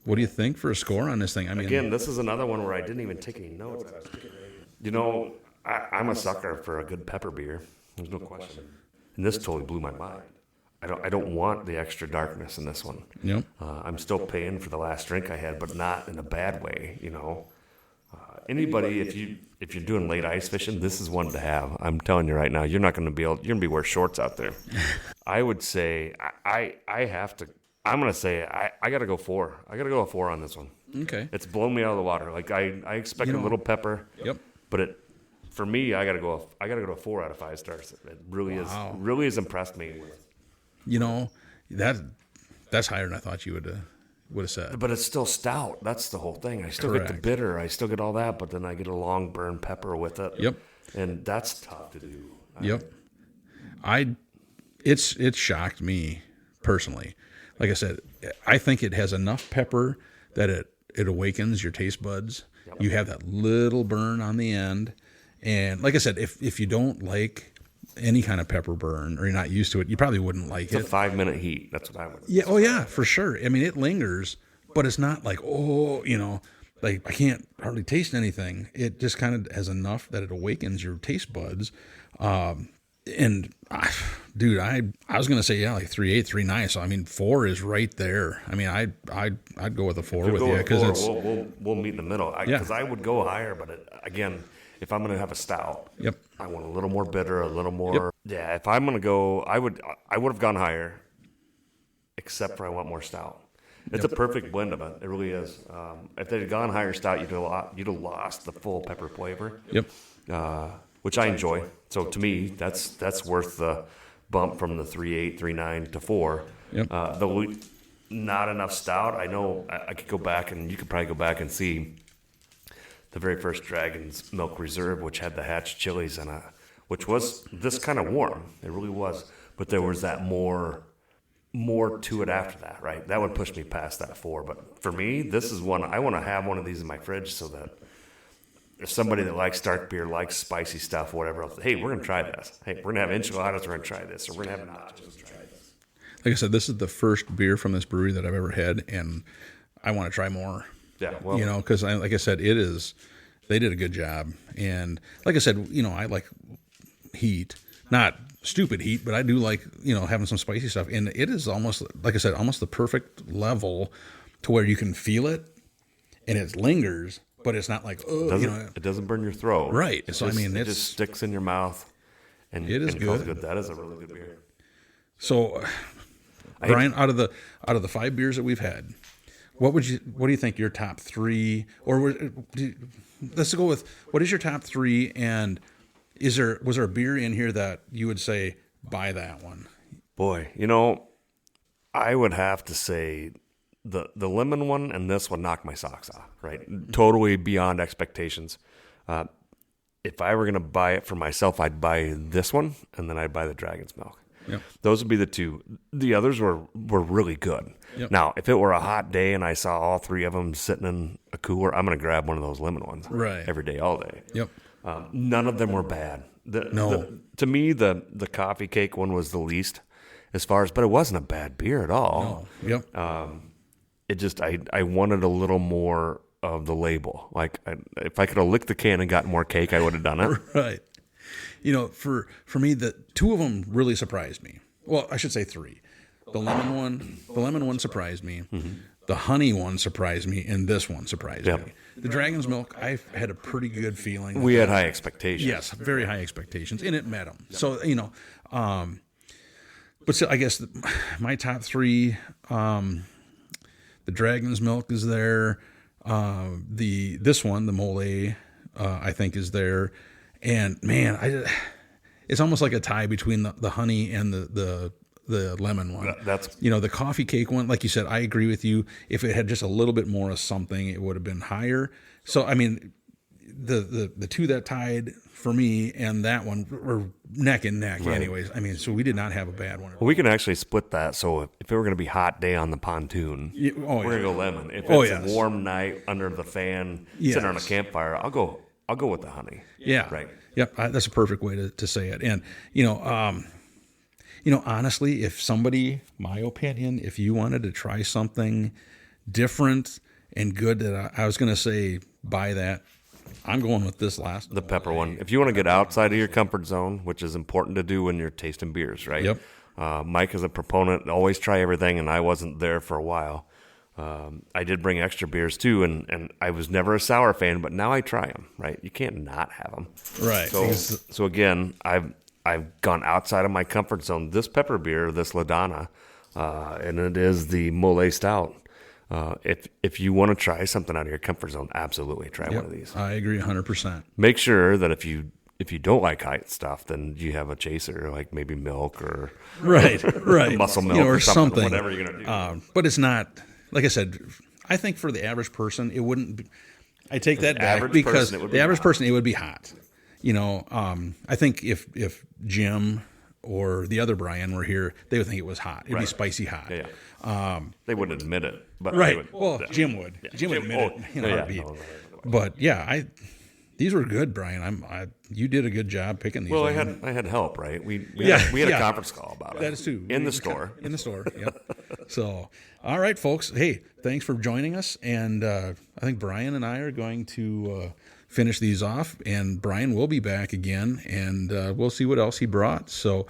you think for a score on this thing? I mean, Again, this is another one where I didn't even take any notes. You know, I'm a sucker for a good pepper beer. There's no question. And this totally blew my mind. I don't want the extra darkness in this one. Yep. I'm still paying for the last drink I had, but not in a bad way. You know, anybody, if you're doing late ice fishing, this is one to have. I'm telling you right now, you're not going to be able. You're going to be wearing shorts out there. I would say I have to. I'm going to say I got to go 4. I got to go a 4 on this one. Okay. It's blown me out of the water. Like I expected a little pepper. Yep. But for me, I got to go a 4 out of 5 stars. It really has impressed me. You know, that's higher than I thought you would have said. But it's still stout. That's the whole thing. I still get the Correct. bitter. I still get all that, but then I get a long burn pepper with it. Yep. And that's tough to do. Yep. It shocked me personally. Like I said, I think it has enough pepper that it awakens your taste buds. Yep. You have that little burn on the end. And like I said, if you don't like any kind of pepper burn or you're not used to it, you probably wouldn't like it. It's a 5-minute heat. That's what I would. Yeah. Oh yeah, for sure. I mean, it lingers, but it's not like, like I can't hardly taste anything. It just kind of has enough that it awakens your taste buds. Dude, I was gonna say like 3.8, 3.9. So I mean, 4 is right there. I mean, I'd go with a 4 with you because it's we'll meet in the middle. Because I would go higher, but again, if I'm gonna have a stout, Yep. I want a little more bitter, a little more. Yep. Yeah, if I'm gonna go, I would have gone higher, except for I want more stout. It's a perfect blend of it. It really is. If they'd gone higher stout, you'd have lost the full pepper flavor. Yep. Which I enjoy. So to me, that's worth the bump from the 3.8, 3.9 to 4. Yep. Not enough stout. I know I could go back, and you could probably go back and see the very first Dragon's Milk Reserve, which had the hatch chilies in it, which was this kind of warm. It really was. But there was that more to it after that, right? That would push me past that 4. But for me, this is one, I want to have one of these in my fridge so that if somebody that likes dark beer, likes spicy stuff, whatever else, hey, we're going to try this. Hey, we're going to have enchiladas, we're going to try this. Or we're going to have nachos, try this. Like I said, this is the first beer from this brewery that I've ever had, and I want to try more. Yeah, well, because like I said, they did a good job. And like I said, I like heat, not stupid heat, but I do like, having some spicy stuff. And it is almost, like I said, almost the perfect level to where you can feel it and it lingers, but it's not like, it doesn't burn your throat. Right. It So, it just sticks in your mouth. And it is feels good. That is a really good beer. So, Bryan, out of the 5 beers that we've had, what do you think your top 3, or let's go with, what is your top 3, and was there a beer in here that you would say, buy that one? Boy, I would have to say the lemon one and this one knocked my socks off, right? Totally beyond expectations. If I were going to buy it for myself, I'd buy this one, and then I'd buy the Dragon's Milk. Yep. Those would be the two. The others were really good. Yep. Now, if it were a hot day and I saw all three of them sitting in a cooler, I'm going to grab one of those lemon ones every day, all day. Yep. None of them were bad. To me, the Coffeecake one was the least as far as, but it wasn't a bad beer at all. No. Yep. It just, I wanted a little more of the label. Like, if I could have licked the can and gotten more cake, I would have done it. Right. For me, the two of them really surprised me. Well, I should say three. The lemon one surprised me. Mm-hmm. The honey one surprised me, and this one surprised me. The Dragon's Milk, I had a pretty good feeling. We had high expectations. Yes, very high expectations, and it met them. So, but still, I guess my top three, the Dragon's Milk is there. This one, the Mole, I think is there. And man, it's almost like a tie between the honey and the lemon one. That's the Coffeecake one. Like you said, I agree with you. If it had just a little bit more of something, it would have been higher. So I mean, the two that tied for me and that one were neck and neck. Right. Anyways, I mean, so we did not have a bad one. Well, we can actually split that. So if it were going to be hot day on the pontoon, we're going to go lemon. If it's a warm night under the fan, sitting on a campfire, I'll go with the honey. Yeah. Right. Yep. That's a perfect way to say it. And, honestly, if somebody, my opinion, if you wanted to try something different and good that I was going to say, buy that. I'm going with this last. The pepper one. If you want to get outside of your comfort zone, which is important to do when you're tasting beers, right? Yep. Mike is a proponent, always try everything, and I wasn't there for a while. I did bring extra beers too, and I was never a sour fan, but now I try them. Right, you can't not have them. Right. So again, I've gone outside of my comfort zone. This pepper beer, this Dona, and it is the Mole Stout. If you want to try something out of your comfort zone, absolutely try one of these. I agree 100%. Make sure that if you don't like hot stuff, then you have a chaser, like maybe milk or right, muscle milk or something, whatever you're gonna do. But it's not. Like I said, I think for the average person, it wouldn't be. I take that back because the average person, it would be hot. I think if Jim or the other Bryan were here, they would think it was hot. It'd be spicy hot. Yeah. They wouldn't admit it, but right. Jim would. Yeah. Jim would admit it in a heartbeat. But these were good, Bryan. You did a good job picking these. Well, I had help, right? We had a conference call about it. That is too. In the store. In the store. Yep. So, all right, folks. Hey, thanks for joining us. And I think Bryan and I are going to finish these off. And Bryan will be back again, and we'll see what else he brought. So,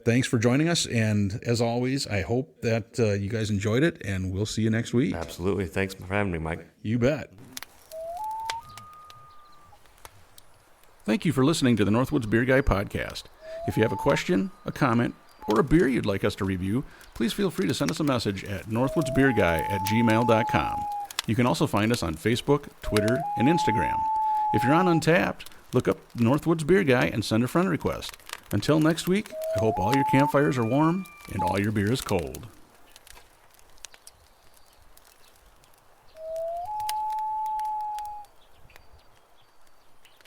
thanks for joining us. And as always, I hope that you guys enjoyed it. And we'll see you next week. Absolutely. Thanks for having me, Mike. You bet. Thank you for listening to the Northwoods Beer Guy podcast. If you have a question, a comment, or a beer you'd like us to review, please feel free to send us a message at northwoodsbeerguy@gmail.com. You can also find us on Facebook, Twitter, and Instagram. If you're on Untappd, look up Northwoods Beer Guy and send a friend request. Until next week, I hope all your campfires are warm and all your beer is cold.